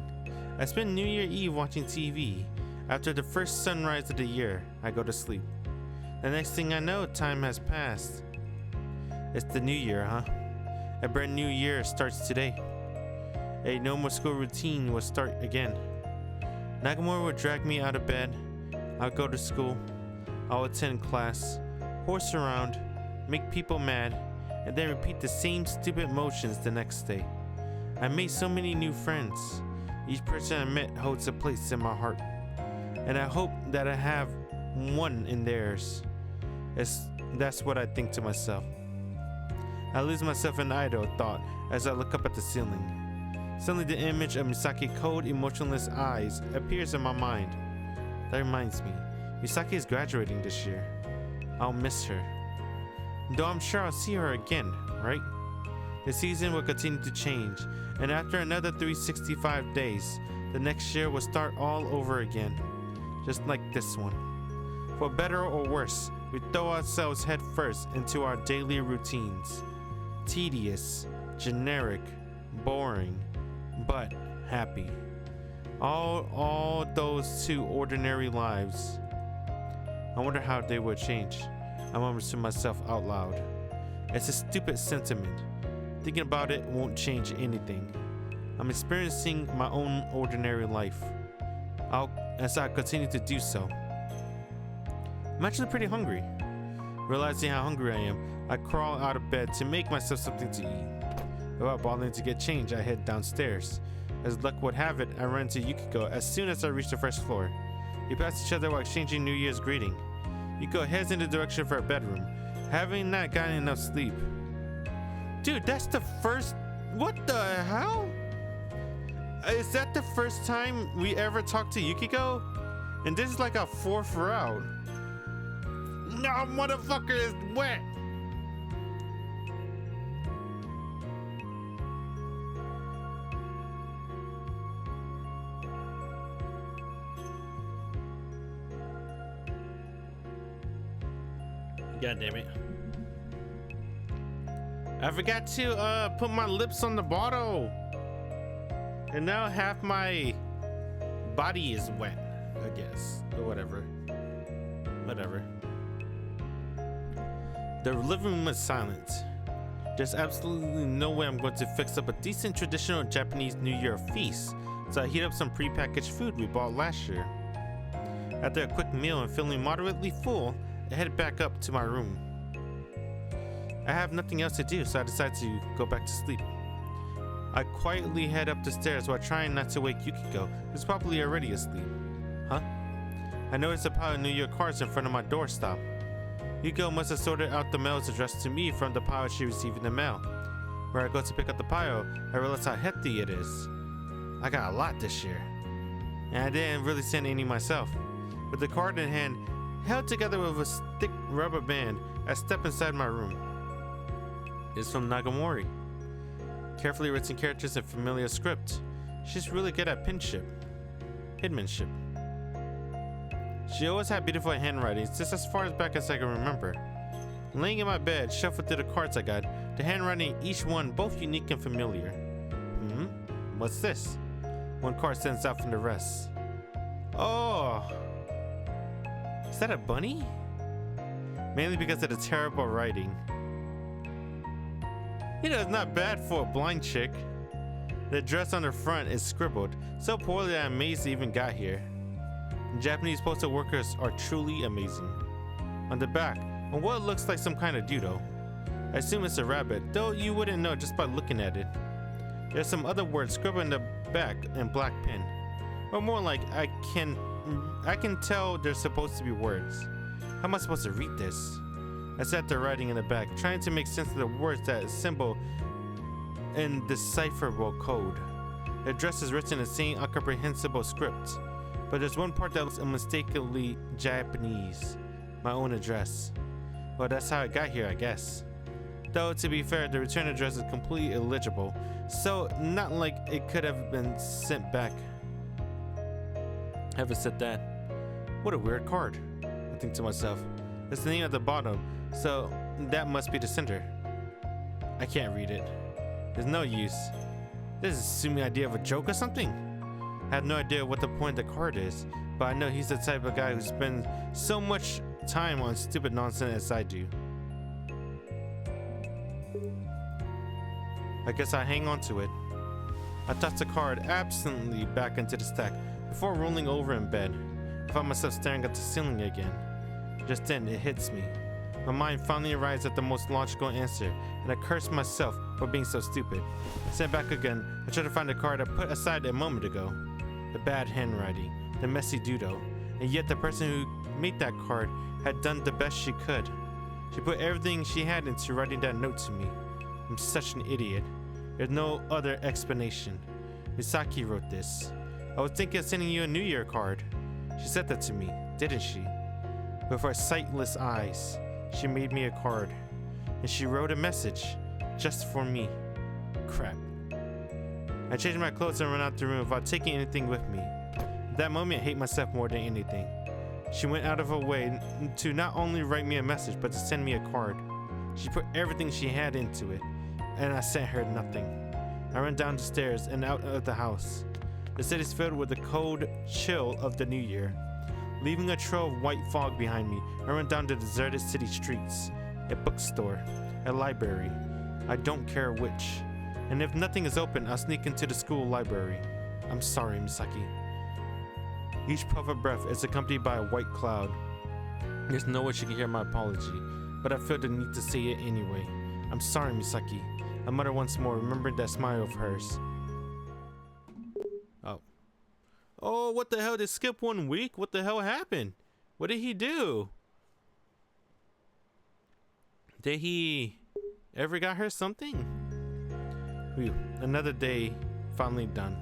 I spend New Year Eve watching TV. After the first sunrise of the year, I go to sleep. The next thing I know, time has passed. It's the new year, huh? A brand new year starts today. A normal school routine will start again. Nagamura will drag me out of bed. I'll go to school. I'll attend class, horse around, make people mad, and then repeat the same stupid motions the next day. I made so many new friends. Each person I met holds a place in my heart. And I hope that I have one in theirs. That's what I think to myself. I lose myself in idle thought as I look up at the ceiling. Suddenly the image of Misaki's cold, emotionless eyes appears in my mind. That reminds me, Misaki is graduating this year. I'll miss her. Though I'm sure I'll see her again, right? The season will continue to change, and after another 365 days, the next year will start all over again. Just like this one. For better or worse, we throw ourselves headfirst into our daily routines. Tedious, generic, boring, but happy. All those two ordinary lives. I wonder how they would change. I murmur to myself out loud. It's a stupid sentiment. Thinking about it won't change anything. I'm experiencing my own ordinary life. As I continue to do so. I'm actually pretty hungry. Realizing how hungry I am, I crawl out of bed to make myself something to eat. Without bothering to get change, I head downstairs. As luck would have it, I run to Yukiko as soon as I reach the first floor. We pass each other while exchanging New Year's greeting. Yukiko heads in the direction of her bedroom, having not gotten enough sleep. Dude, that's the first... What the hell? Is that the first time we ever talked to Yukiko? And this is like a fourth route. No, motherfucker is wet. God damn it. I forgot to put my lips on the bottle. And now half my body is wet, I guess. Or whatever. Whatever. The living room is silent. There's absolutely no way I'm going to fix up a decent traditional Japanese New Year feast, so I heat up some pre-packaged food we bought last year. After a quick meal and feeling moderately full, I head back up to my room. I have nothing else to do, so I decide to go back to sleep. I quietly head up the stairs while trying not to wake Yukiko, who's probably already asleep. Huh? I notice a pile of New Year cards in front of my doorstop. Yukiko must have sorted out the mails addressed to me from the pile she received in the mail. Where I go to pick up the pile, I realize how hefty it is. I got a lot this year. And I didn't really send any myself. With the card in hand, held together with a thick rubber band, I step inside my room. It's from Nagamori. Carefully written characters and familiar script. She's really good at penmanship. She always had beautiful handwriting, just as far back as I can remember. Laying in my bed, shuffled through the cards I got, the handwriting, each one both unique and familiar. What's this? One card stands out from the rest. Oh! Is that a bunny? Mainly because of the terrible writing. You know, it's not bad for a blind chick. The address on the front is scribbled so poorly that I'm amazed it even got here. Japanese postal workers are truly amazing. On the back, on what looks like some kind of doodle. I assume it's a rabbit, though you wouldn't know just by looking at it. There's some other words scribbled in the back in black pen. Or more like I can tell they're supposed to be words. How am I supposed to read this? I sat there writing in the back, trying to make sense of the words that symbol in decipherable code. The address is written in the same incomprehensible script, but there's one part that looks unmistakably Japanese. My own address. Well, that's how it got here, I guess. Though, to be fair, the return address is completely illegible, so not like it could have been sent back. Having said that, what a weird card. I think to myself, it's the name at the bottom, so that must be the sender. I can't read it. There's no use. This is assuming idea of a joke or something. I have no idea what the point of the card is, but I know he's the type of guy who spends so much time on stupid nonsense as I do. I guess I hang on to it. I toss the card absently back into the stack before rolling over in bed. I find myself staring at the ceiling again. Just then, it hits me. My mind finally arrives at the most logical answer, and I curse myself for being so stupid. Sent back again, I try to find the card I put aside a moment ago. The bad handwriting, the messy doodle, and yet the person who made that card had done the best she could. She put everything she had into writing that note to me. I'm such an idiot. There's no other explanation. Misaki wrote this. I was thinking of sending you a New Year card. She said that to me, didn't she? With her sightless eyes, she made me a card. And she wrote a message, just for me. Crap. I changed my clothes and ran out the room without taking anything with me. At that moment, I hate myself more than anything. She went out of her way to not only write me a message, but to send me a card. She put everything she had into it, and I sent her nothing. I ran down the stairs and out of the house. The city's filled with the cold chill of the new year. Leaving a trail of white fog behind me, I ran down the deserted city streets. A bookstore, a library, I don't care which. And if nothing is open, I'll sneak into the school library. I'm sorry, Misaki. Each puff of breath is accompanied by a white cloud. There's no way she can hear my apology, but I feel the need to say it anyway. I'm sorry, Misaki. I mutter once more, remembering that smile of hers. Oh, what the hell? Did skip 1 week? What the hell happened? What did he do? Did he ever got her something? Whew, another day finally done.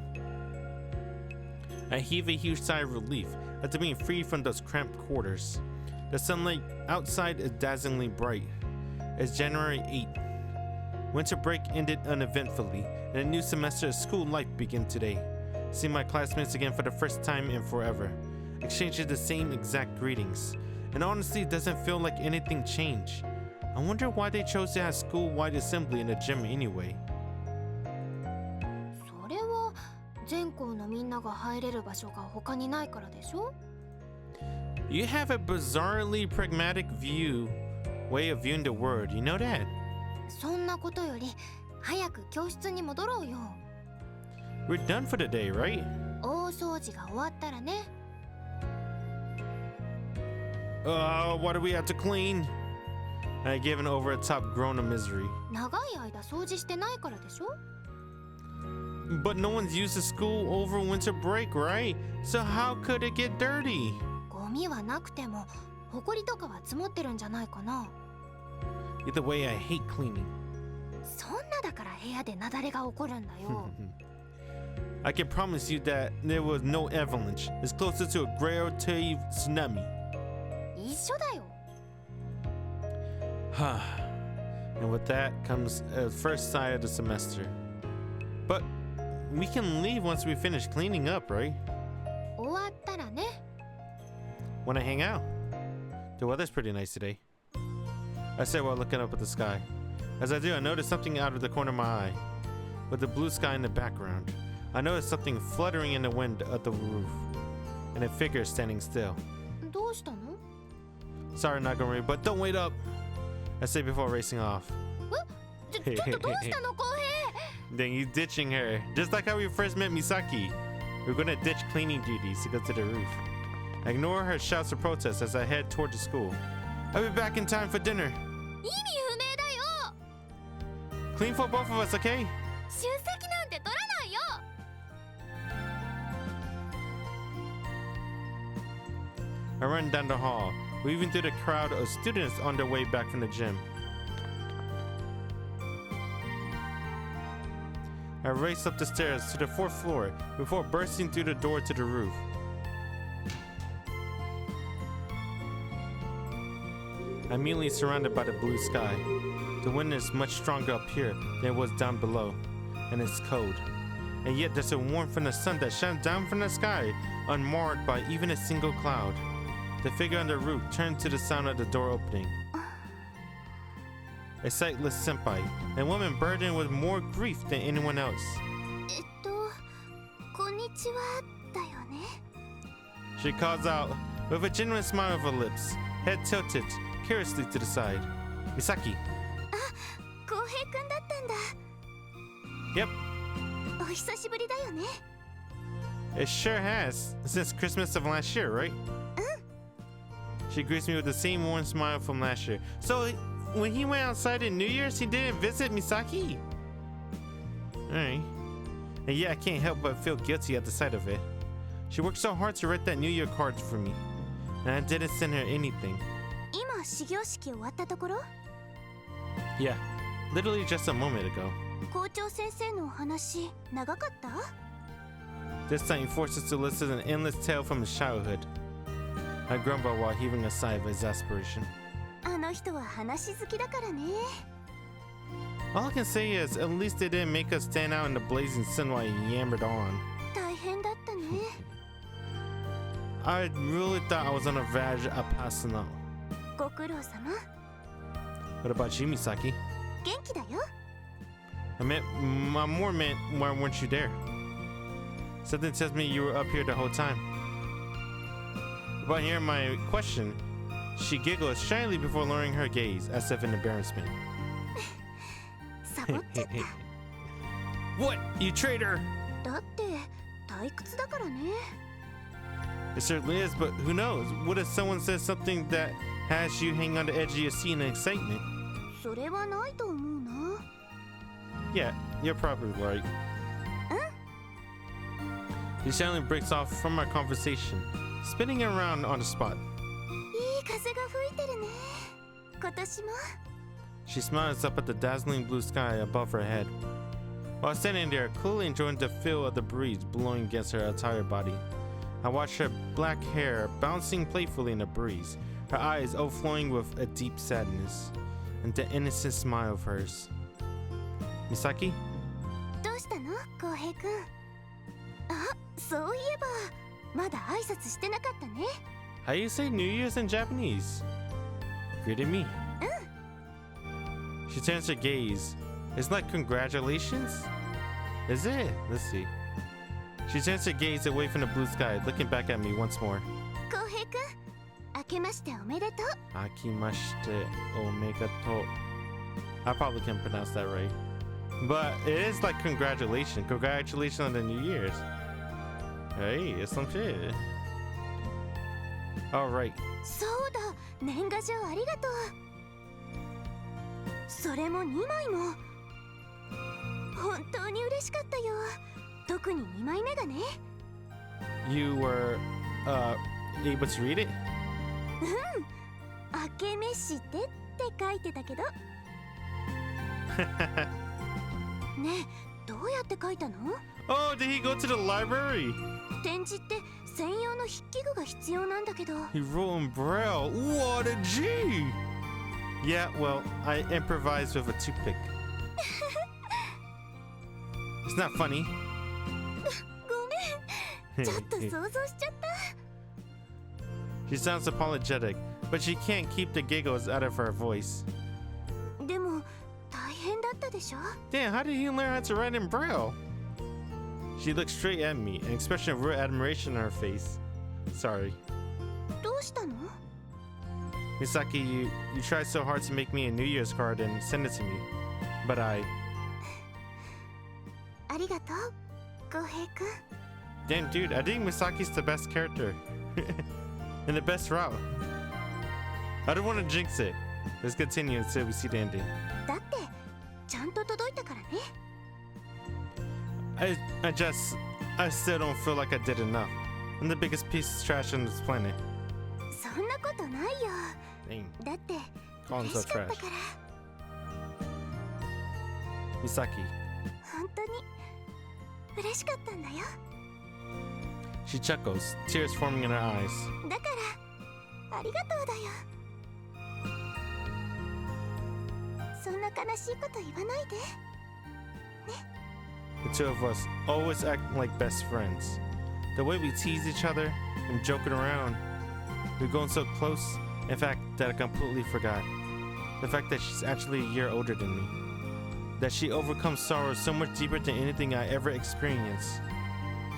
I heave a huge sigh of relief after being freed from those cramped quarters. The sunlight outside is dazzlingly bright. It's January 8th. Winter break ended uneventfully, and a new semester of school life began today. Seeing my classmates again for the first time in forever, exchanging the same exact greetings, and honestly, it doesn't feel like anything changed. I wonder why they chose to have school-wide assembly in the gym anyway. それは全校のみんなが入れる場所が他にないからでしょ? You have a bizarrely pragmatic way of viewing the world, you know that? そんなことより早く教室に戻ろうよ。We're done for the day, right? 大掃除が終わったらね。What do we have to clean? I gave an over-the-top groan of misery. 長い間掃除してないからでしょ? But no one's used the school over winter break, right? So how could it get dirty? ゴミはなくても、ホコリとかは積もってるんじゃないかな。Either way, I hate cleaning. そんなだから部屋で雪崩が起こるんだよ。I can promise you that there was no avalanche. It's closer to a grave tsunami. 一緒だよ。And with that comes first sigh of the semester. But we can leave once we finish cleaning up, right? 終わったらね。 Wanna hang out? The weather's pretty nice today. I said while looking up at the sky. As I do, I notice something out of the corner of my eye. With the blue sky in the background, I notice something fluttering in the wind at the roof, and a figure standing still. どうしたの？ Sorry, Nagamori, but don't wait up, I say before racing off. ちょっとどうしたの浩平？ Then you ditching her, just like how we first met Misaki. We're gonna ditch cleaning duties to go to the roof. I ignore her shouts of protest as I head toward the school. I'll be back in time for dinner. 意味不明だよ。 Clean for both of us, okay? 出席なんて取らないよ。 I run down the hall, weaving through the crowd of students on their way back from the gym. I race up the stairs to the 4th floor before bursting through the door to the roof. I'm immediately surrounded by the blue sky. The wind is much stronger up here than it was down below, and it's cold. And yet there's a warmth from the sun that shines down from the sky, unmarred by even a single cloud. The figure on the roof turned to the sound of the door opening. A sightless senpai, a woman burdened with more grief than anyone else. こんにちはだよね。 She calls out with a genuine smile of her lips, head tilted curiously to the side. Misaki. 浩平くんだったんだ。 Yep, お久しぶりだよね。 it sure has, since Christmas of last year, right? She greets me with the same warm smile from last year. So, when he went outside in New Year's, he didn't visit Misaki? Alright. And yeah, I can't help but feel guilty at the sight of it. She worked so hard to write that New Year card for me, and I didn't send her anything. 今始業式終わったところ？ Yeah, literally just a moment ago. 校長先生のお話長かった？ This time he forced us to listen to an endless tale from his childhood. I grumble while heaving a sigh of exasperation. あの人は話好きだからね。 All I can say is, at least they didn't make us stand out in the blazing sun while he yammered on. 大変だったね。 I really thought I was on the verge of passing out. ご苦労様。 What about you, Misaki? 元気だよ。 I more meant, why weren't you there? Something tells me you were up here the whole time. Upon hearing my question, she giggled shyly before lowering her gaze, as if in embarrassment. サボっちゃっ What? You traitor! た。だって退屈だからね。 It certainly is, but who knows? What if someone says something that has you hang on the edge of your seat in excitement? それはないと思うな。 Yeah, you're probably right. He suddenly breaks off from our conversation, spinning around on the spot. いい風が吹いてるね。今年も。 She smiles up at the dazzling blue sky above her head. While standing there, clearly enjoying the feel of the breeze blowing against her entire body, I watch her black hair bouncing playfully in the breeze, her eyes overflowing with a deep sadness, and the innocent smile of hers. Misaki? どうしたの浩平くん。あ、そういえばまだ挨拶してなかったね。 How do you say New Year's in Japanese? Greeted me. She turns her gaze. It's like congratulations? Is it? Let's see. She turns her gaze away from the blue sky, looking back at me once more. 浩平くん、明けましておめでとう。 Akimashite omegato. I probably can't pronounce that right. But it is like congratulations. Congratulations on the New Year's. Hey, it's some shit. Alright. そうだ、年賀状ありがとう。それも2枚も。本当に嬉しかったよ。特に2枚目がね。 You were, able to read it? 明けめしてって書いてたけど。ねえ、どうやって書いたの？ Oh, did he go to the library? 展示って専用の筆記具が必要なんだけど。 He wrote in Braille. What a G! Yeah, well, I improvised with a toothpick. It's not funny. ごめん。ちょっと想像しちゃった。 She sounds apologetic, but she can't keep the giggles out of her voice. でも大変だったでしょ？ Damn, how did he learn how to write in Braille? She looked straight at me, an expression of real admiration on her face. Sorry. どうしたの？ Misaki, you tried so hard to make me a New Year's card and send it to me. But I... ありがとう、浩平くん。 Damn, dude, I think Misaki's the best character. And the best route. I don't want to jinx it. Let's continue until we see the ending. だってちゃんと届いたからね。I still don't feel like I did enough. I'm the biggest piece of trash on this planet. そんなことないよ。 Dang, だって call him 嬉 so しかった trash. から。 Misaki. 本当に嬉しかったんだよ。 She chuckles, tears forming in her eyes. だからありがとうだよ。そんな悲しいこと言わないで。 The two of us always act like best friends. The way we tease each other and joking around. We've grown so close, in fact, that I completely forgot. The fact that she's actually a year older than me. That she overcomes sorrow so much deeper than anything I ever experienced.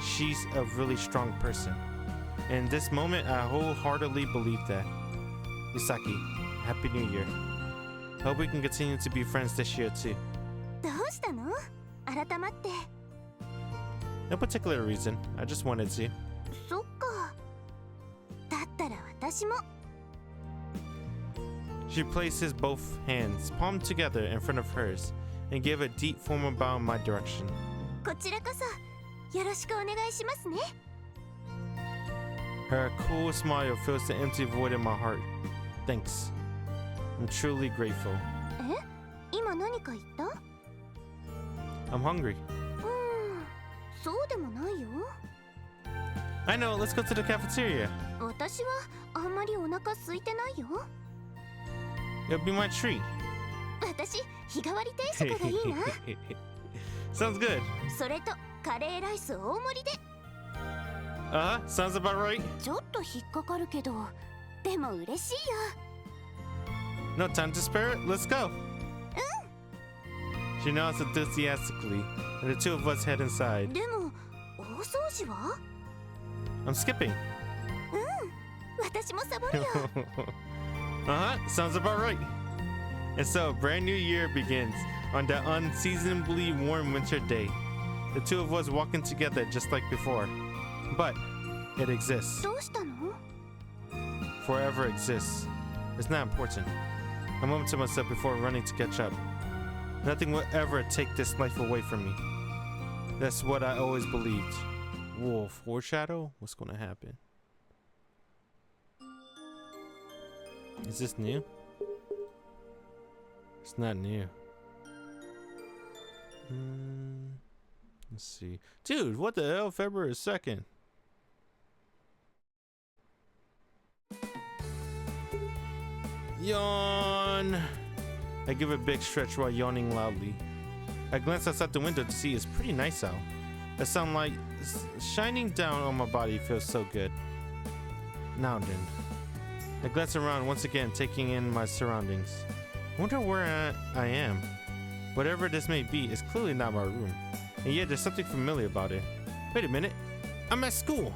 She's a really strong person. And in this moment, I wholeheartedly believe that. Misaki, Happy New Year. Hope we can continue to be friends this year too. どうしたの？改まって。 No particular reason, I just wanted to. そっか。だったら私も。 She places both hands, palm together in front of hers, and gave a deep formal bow in my direction. こちらこそよろしくお願いしますね。 Her cool smile fills the empty void in my heart. Thanks. I'm truly grateful. え？今何か言った？ I'm hungry. そうでもないよ。 I know, let's go to the cafeteria. 私はあんまりお腹空いてないよ。 It'll be my treat. 私日替わり定食がいいな。 Sounds good. それとカレーライス大盛りで。 Sounds about right. ちょっと引っかかるけど、でも嬉しいよ。 No time to spare it, let's go. She nods enthusiastically, and the two of us head inside. でも大掃除は？ I'm skipping. 私もサボるよ。 Sounds about right. And so, a brand new year begins on that unseasonably warm winter day. The two of us walking together just like before. But it exists. どうしたの？ Forever exists. It's not important. I mumbled to myself before running to catch up. Nothing will ever take this life away from me. That's what I always believed. Whoa, foreshadow? What's gonna happen? Is this new? It's not new. Let's see. Dude, what the hell? February 2nd. Yawn. I give a big stretch while yawning loudly. I glance outside the window to see it's pretty nice out. The sunlight shining down on my body feels so good. Now then. I glance around once again, taking in my surroundings. I wonder where I am. Whatever this may be, it's clearly not my room. And yet there's something familiar about it. Wait a minute. I'm at school.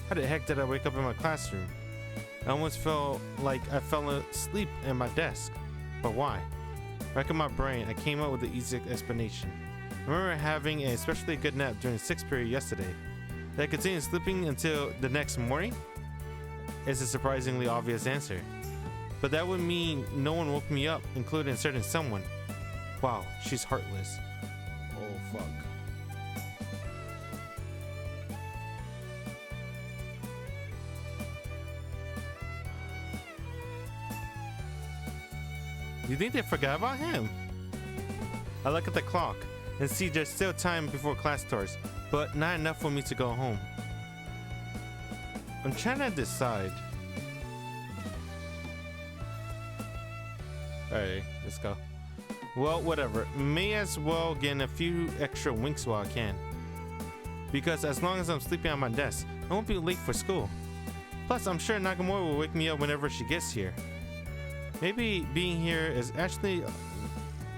How the heck did I wake up in my classroom? I almost felt like I fell asleep at my desk. But why? Back in my brain, I came up with the easy explanation. I remember having a especially good nap during the 6th period yesterday. Did I continue sleeping until the next morning? It's a surprisingly obvious answer. But that would mean no one woke me up, including a certain someone. Wow, she's heartless. Oh, fuck. Do you think they forgot about him? I look at the clock and see there's still time before class starts, but not enough for me to go home. I'm trying to decide. Alright, let's go. Well, whatever. May as well get in a few extra winks while I can. Because as long as I'm sleeping on my desk, I won't be late for school. Plus, I'm sure Nagamori will wake me up whenever she gets here. Maybe being here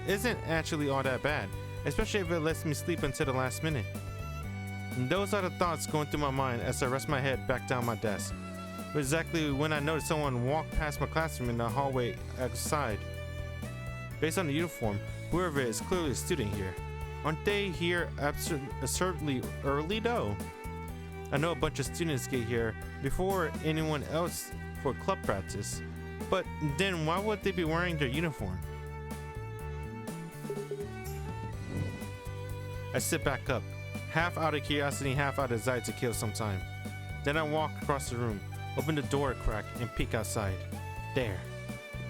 isn't actually all that bad, especially if it lets me sleep until the last minute. And those are the thoughts going through my mind as I rest my head back down my desk. But exactly when I noticed someone walk past my classroom in the hallway outside. Based on the uniform, whoever it is clearly a student here. Aren't they here absurdly early though? I know a bunch of students get here before anyone else for club practice, but then why would they be wearing their uniform? I sit back up, half out of curiosity, half out of desire to kill some time. Then I walk across the room, open the door a crack, and peek outside. There.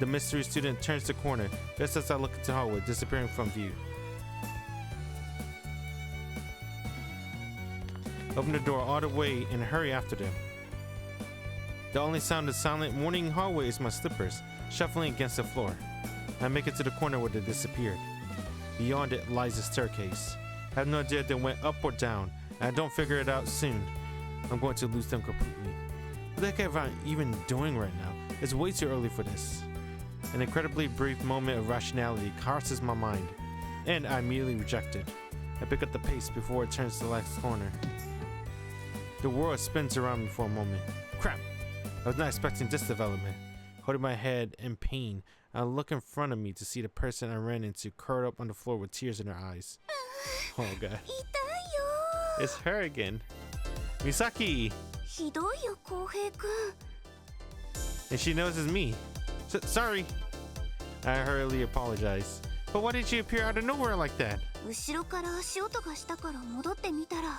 The mystery student turns the corner just as I look into the hallway, disappearing from view. Open the door all the way and hurry after them. The only sound of the silent morning hallway is my slippers shuffling against the floor. I make it to the corner where they disappeared. Beyond it lies a staircase. I have no idea if they went up or down, and I don't figure it out soon. I'm going to lose them completely. What the heck am I even doing right now? It's way too early for this. An incredibly brief moment of rationality crosses my mind, and I immediately reject it. I pick up the pace before it turns to the next corner. The world spins around me for a moment. Crap! I was not expecting this development. Holding my head in pain, I look in front of me to see the person I ran into curled up on the floor with tears in her eyes. Oh god. It's her again. Misaki! ひどいよ、浩平くん。 And she knows it's me. Sorry. I hurriedly apologize. But why did you appear out of nowhere like that? 後ろから足音がしたから戻ってみたら、頭が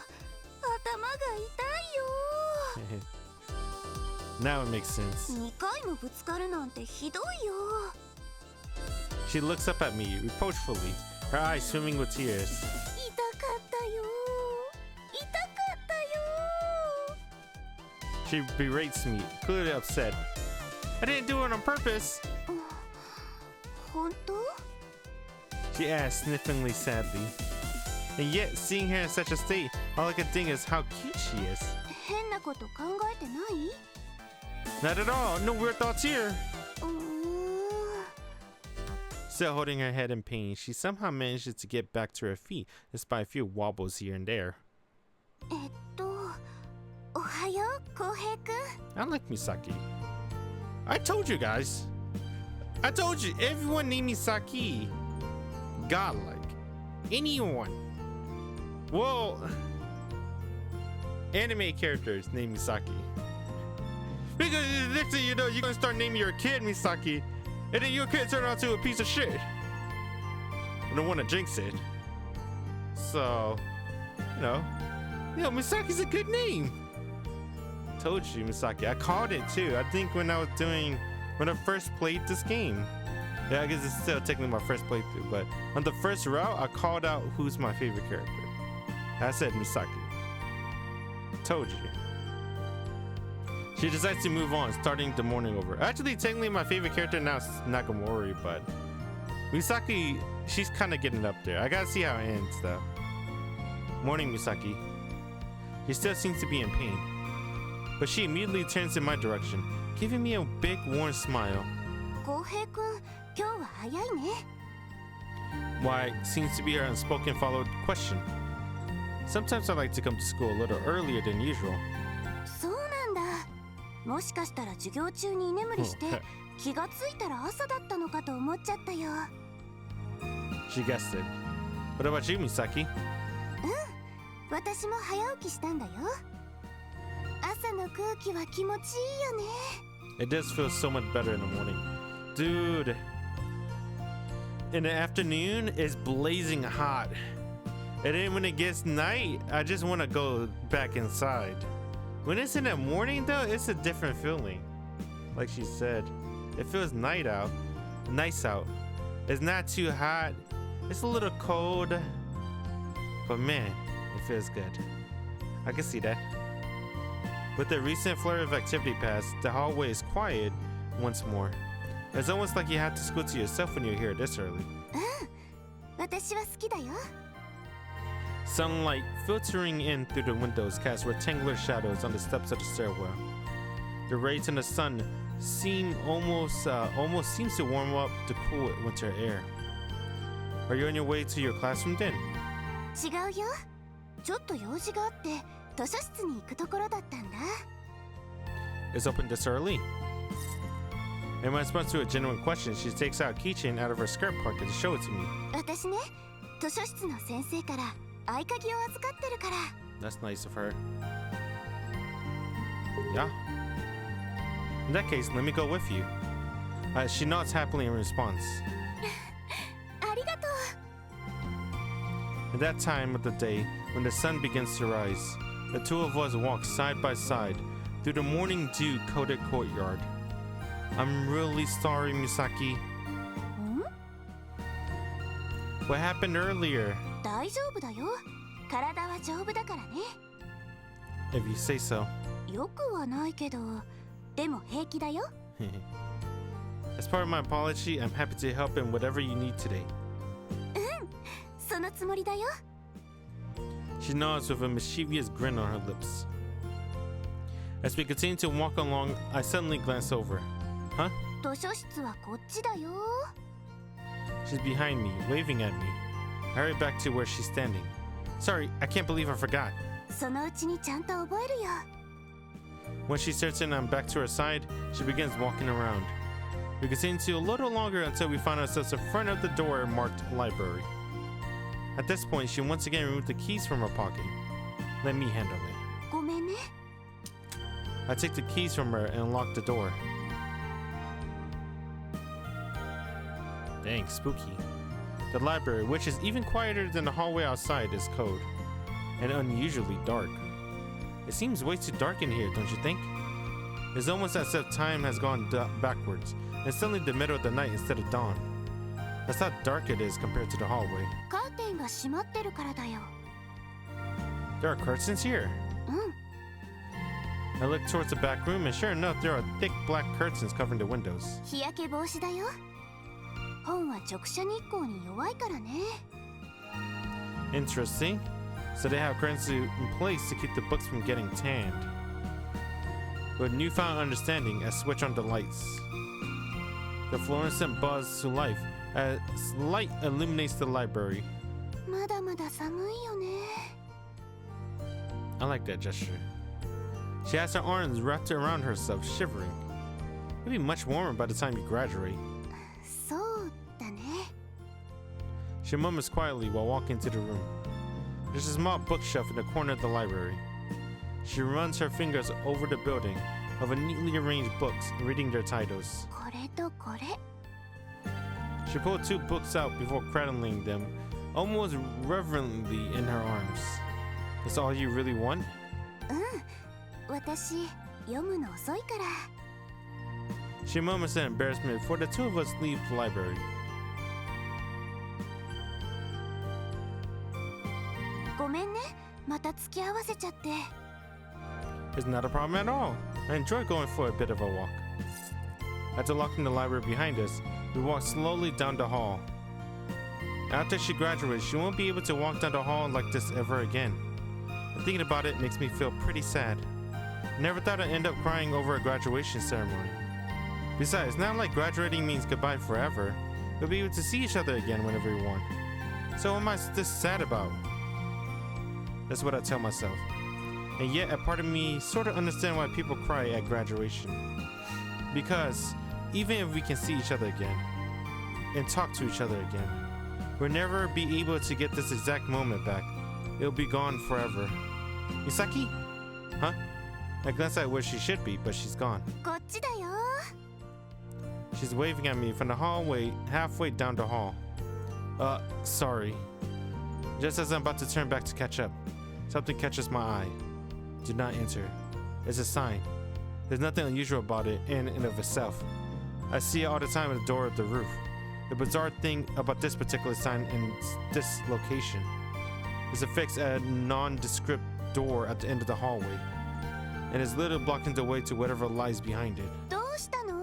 痛いよ。 Now it makes sense. 2回もぶつかるなんてひどいよ。 She looks up at me reproachfully, her eyes swimming with tears. 痛かったよ。痛かったよ。 She berates me, clearly upset. I didn't do it on purpose. 本当？ She asked, sniffingly sadly. And yet, seeing her in such a state, all I can think is how cute she is. 変なこと考えてない？ Not at all. No weird thoughts here. うーん。 Still holding her head in pain, she somehow manages to get back to her feet, despite a few wobbles here and there. おはよう、浩平くん。 I like Misaki. I told you guys. I told you, everyone named Misaki. Godlike. Anyone. Well, anime characters named Misaki. Because next thing you know, you're gonna start naming your kid Misaki, and then your kid turn out to a piece of shit. I don't want to jinx it. So, Misaki's a good name. Told you, Misaki. I called it too. I think when I first played this game. Yeah, I guess it's still technically my first playthrough, but on the first route, I called out who's my favorite character. I said Misaki. Told you. She decides to move on, starting the morning over. Actually, technically my favorite character now is Nagamori, but Misaki, she's kind of getting up there. I gotta see how it ends though. Morning, Misaki. She still seems to be in pain, but she immediately turns in my direction, giving me a big warm smile. 浩平くん、今日は早いね。 Why, seems to be her unspoken followed question. Sometimes I like to come to school a little earlier than usual. そうなんだ。もしかしたら授業中に居眠りして気がついたら朝だったのかと思っちゃったよ。 She guessed it. What about you, Misaki? 私も早起きしたんだよ。朝の空気は気持ちいいよね。 It does feel so much better in the morning. Dude. In the afternoon, it's blazing hot. And then when it gets night, I just want to go back inside. When it's in the morning though, it's a different feeling. Like she said, it feels nice out. It's not too hot. It's a little cold. But man, it feels good. I can see that. With the recent flurry of activity past, the hallway is quiet once more. It's almost like you have to scoot to yourself when you're here this early. 私は好きだよ。 Sunlight filtering in through the windows casts rectangular shadows on the steps of the stairwell. The rays in the sun almost seems to warm up the cool winter air. Are you on your way to your classroom then? 違うよ。ちょっと用事があって図書室に行くところだったんだ。 It's open this early? In response to a genuine question, she takes out a keychain out of her skirt pocket to show it to me. 私ね、図書室の先生から合鍵を預かってるから。 That's nice of her. Yeah. In that case, let me go with you. She nods happily in response. ありがとう。 At that time of the day, when the sun begins to rise, the two of us walk side by side through the morning dew-coated courtyard. I'm really sorry, Misaki. ん？ What happened earlier? 大丈夫だよ。体は丈夫だからね。 If you say so. よくはないけど、でも平気だよ。 As part of my apology, I'm happy to help in whatever you need today. そのつもりだよ。 She nods with a mischievous grin on her lips. As we continue to walk along, I suddenly glance over. Huh? 図書室はこっちだよ。 She's behind me, waving at me. I hurry back to where she's standing. Sorry, I can't believe I forgot. そのうちにちゃんと覚えるよ。 When she's certain I'm back to her side, she begins walking around. We continue to a little longer until we find ourselves in front of the door marked library. At this point, she once again removed the keys from her pocket. Let me handle it. ごめんね。 I take the keys from her and unlock the door. Dang, spooky. The library, which is even quieter than the hallway outside, is cold and unusually dark. It seems way too dark in here, don't you think? It's almost as if time has gone backwards, and it's suddenly the middle of the night instead of dawn. That's how dark it is compared to the hallway. カーテンが閉まってるからだよ。 There are curtains here. うん。 I look towards the back room, and sure enough, there are thick black curtains covering the windows. 日焼け防止だよ。本は直射日光に弱いからね。 Interesting. So they have curtains in place to keep the books from getting tanned. With newfound understanding, I switch on the lights. The fluorescent buzz to life as light illuminates the library. まだまだ寒いよね。 I like that gesture. She has her arms wrapped around herself, shivering. It'll be much warmer by the time you graduate. そうだね。 She murmurs quietly while walking into the room. There's a small bookshelf in the corner of the library. She runs her fingers over the building of a neatly arranged books, reading their titles. これとこれ。 She pulled two books out before cradling them, almost reverently in her arms. That's all you really want? 私、読むの遅いから。 She murmurs in embarrassment before the two of us leave the library. ごめんね。また付き合わせちゃって。 It's not a problem at all. I enjoy going for a bit of a walk. After locking the library behind us, we walk slowly down the hall. After she graduates, she won't be able to walk down the hall like this ever again. And thinking about it makes me feel pretty sad. I never thought I'd end up crying over a graduation ceremony. Besides, it's not like graduating means goodbye forever. We'll be able to see each other again whenever we want. So what am I this sad about? That's what I tell myself. And yet a part of me sort of understands why people cry at graduation. Because even if we can see each other again and talk to each other again, we'll never be able to get this exact moment back. It'll be gone forever. Misaki? Huh? I glance at where she should be, but she's gone. こっちだよ。 She's waving at me from the hallway halfway down the hall. Sorry. Just as I'm about to turn back to catch up, something catches my eye. Do not enter. It's a sign. There's nothing unusual about it in and of itself. I see it all the time at the door of the roof. The bizarre thing about this particular sign in this location is affixed at a nondescript door at the end of the hallway, and is literally blocking the way to whatever lies behind it. どうしたの？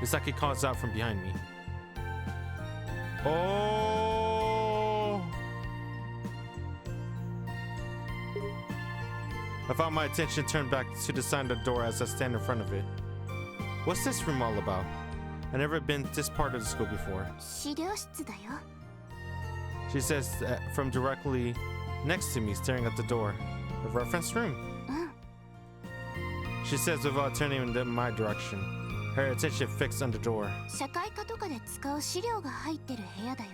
Misaki calls out from behind me. Oh! I found my attention turned back to the sign of the door as I stand in front of it. What's this room all about? I've never been this part of the school before. 資料室だよ。 She says that from directly next to me, staring at the door. A reference room. うん。 She says without turning in my direction. Her attention fixed on the door. 社会科とかで使う資料が入ってる部屋だよ。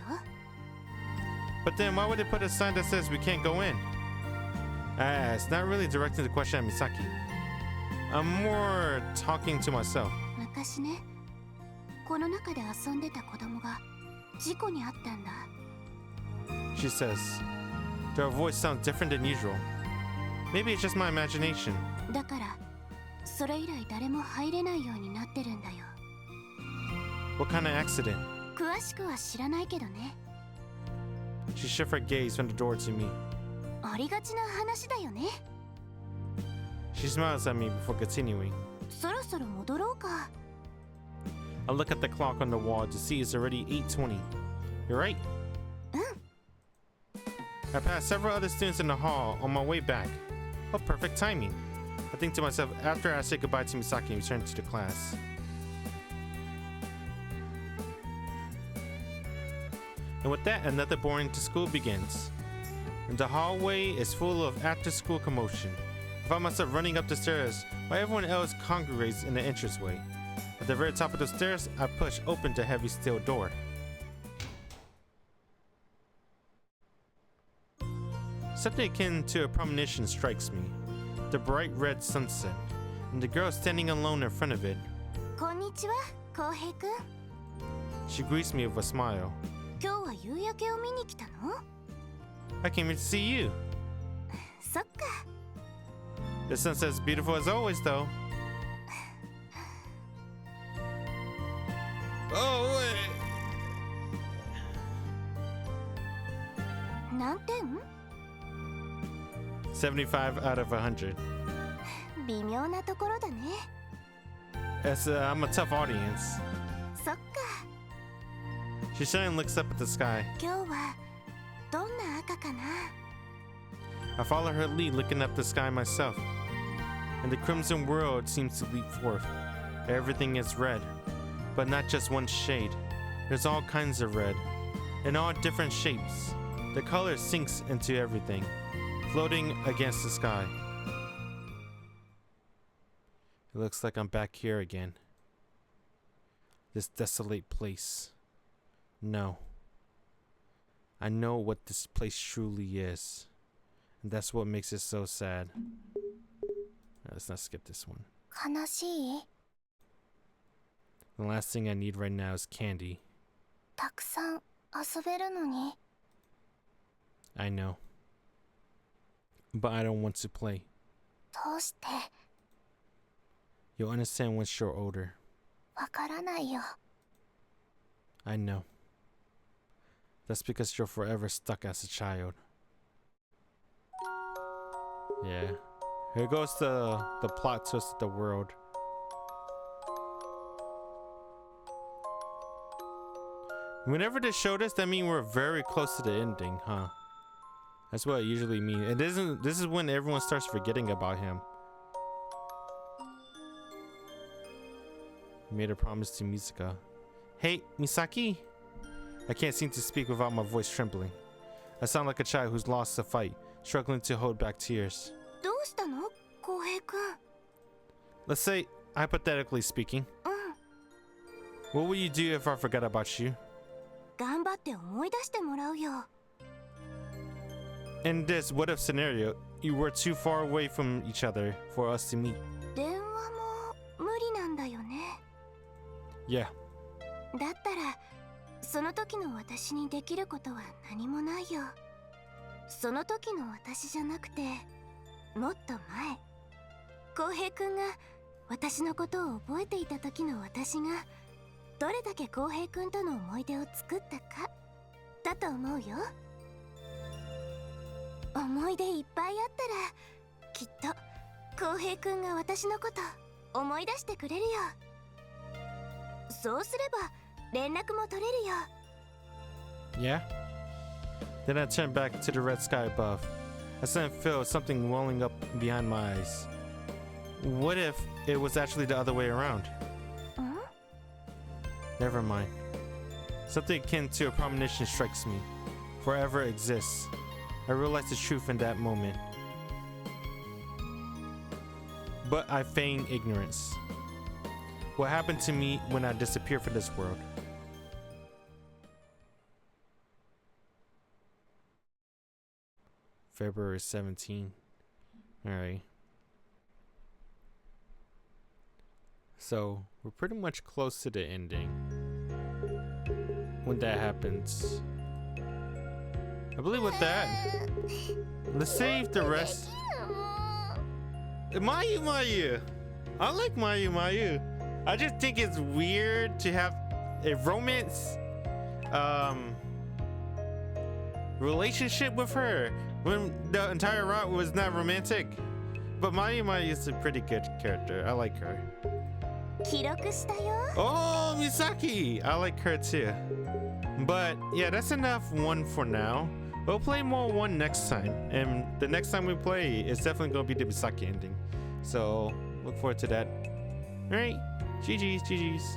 But then why would they put a sign that says we can't go in? It's not really directing the question at Misaki. I'm more talking to myself. 昔ね、この中で遊んでた子供が事故に遭ったんだ。 She says. Her voice sounds different than usual. Maybe it's just my imagination. だから、それ以来誰も入れないようになってるんだよ。 What kind of accident? 詳しくは知らないけどね。 She shifted her gaze from the door to me. ありがちな話だよね。 She smiles at me before continuing. そろそろ戻ろうか。 I look at the clock on the wall to see it's already 8:20. You're right. うん。 I passed several other students in the hall on my way back. Oh, perfect timing. I think to myself after I say goodbye to Misaki and return to the class. And with that, another boring to school begins. And the hallway is full of after-school commotion. I find myself running up the stairs while everyone else congregates in the entranceway. At the very top of the stairs, I push open the heavy steel door. Something akin to a premonition strikes me. The bright red sunset, and the girl standing alone in front of it. こんにちは、浩平くん。 She greets me with a smile. 今日は夕焼けを見に来たの？ I came here to see you. そっか。 The sunset's beautiful as always, though. Oh, wait. 何点75 out of 100. 微妙なところだね。I'm a tough audience. そっか。 She suddenly looks up at the sky. 今日はどんな赤かな？ I follow her lead, looking up the sky myself. And the crimson world seems to leap forth. Everything is red, but not just one shade. There's all kinds of red, in all different shapes. The color sinks into everything, floating against the sky. It looks like I'm back here again. This desolate place. No. I know what this place truly is. And that's what makes it so sad. Let's not skip this one. 悲しい？ The last thing I need right now is candy. たくさん遊べるのに。 I know. But I don't want to play. どうして？ You'll understand once you're older. わからないよ。 I know. That's because you're forever stuck as a child. Yeah. Here goes the plot twist of the world. Whenever they showed us, that means we're very close to the ending, huh? That's what it usually means. It isn't. This is when everyone starts forgetting about him. He made a promise to Misaka. Hey, Misaki! I can't seem to speak without my voice trembling. I sound like a child who's lost a fight, struggling to hold back tears. どうしたの？浩平くん。 Let's say, hypothetically speaking, うん。 what would you do if I forgot about you? 頑張って思い出してもらうよ。 In this what if scenario, you were too far away from each other for us to meet. 電話も無理なんだよね。 Yeah. だったら、その時の私にできることは何もないよ。その時の私じゃなくて、もっと前。浩平くんが私のことを覚えていた時の私が、どれだけ浩平くんとの思い出を作ったか、だと思うよ。思い出いっぱいあったら、きっと浩平くんが私のこと思い出してくれるよ。そうすれば連絡も取れるよ。 Yeah? Then I turned back to the red sky above. I suddenly felt something welling up behind my eyes. What if it was actually the other way around? Never mind. Something akin to a premonition strikes me. Forever exists. I realized the truth in that moment. But I feign ignorance. What happened to me when I disappeared from this world? February 17. Alright. So, we're pretty much close to the ending. When that happens. I believe with that, let's save the rest. Mayu. I like Mayu. I just think it's weird to have a romance relationship with her when the entire route was not romantic. But Mayu is a pretty good character. I like her. 記録したよ。 Oh, Misaki! I like her too. But yeah, that's enough one for now. We'll play more one next time. And the next time we play, it's definitely going to be the Misaki ending. So look forward to that. Alright, GG's.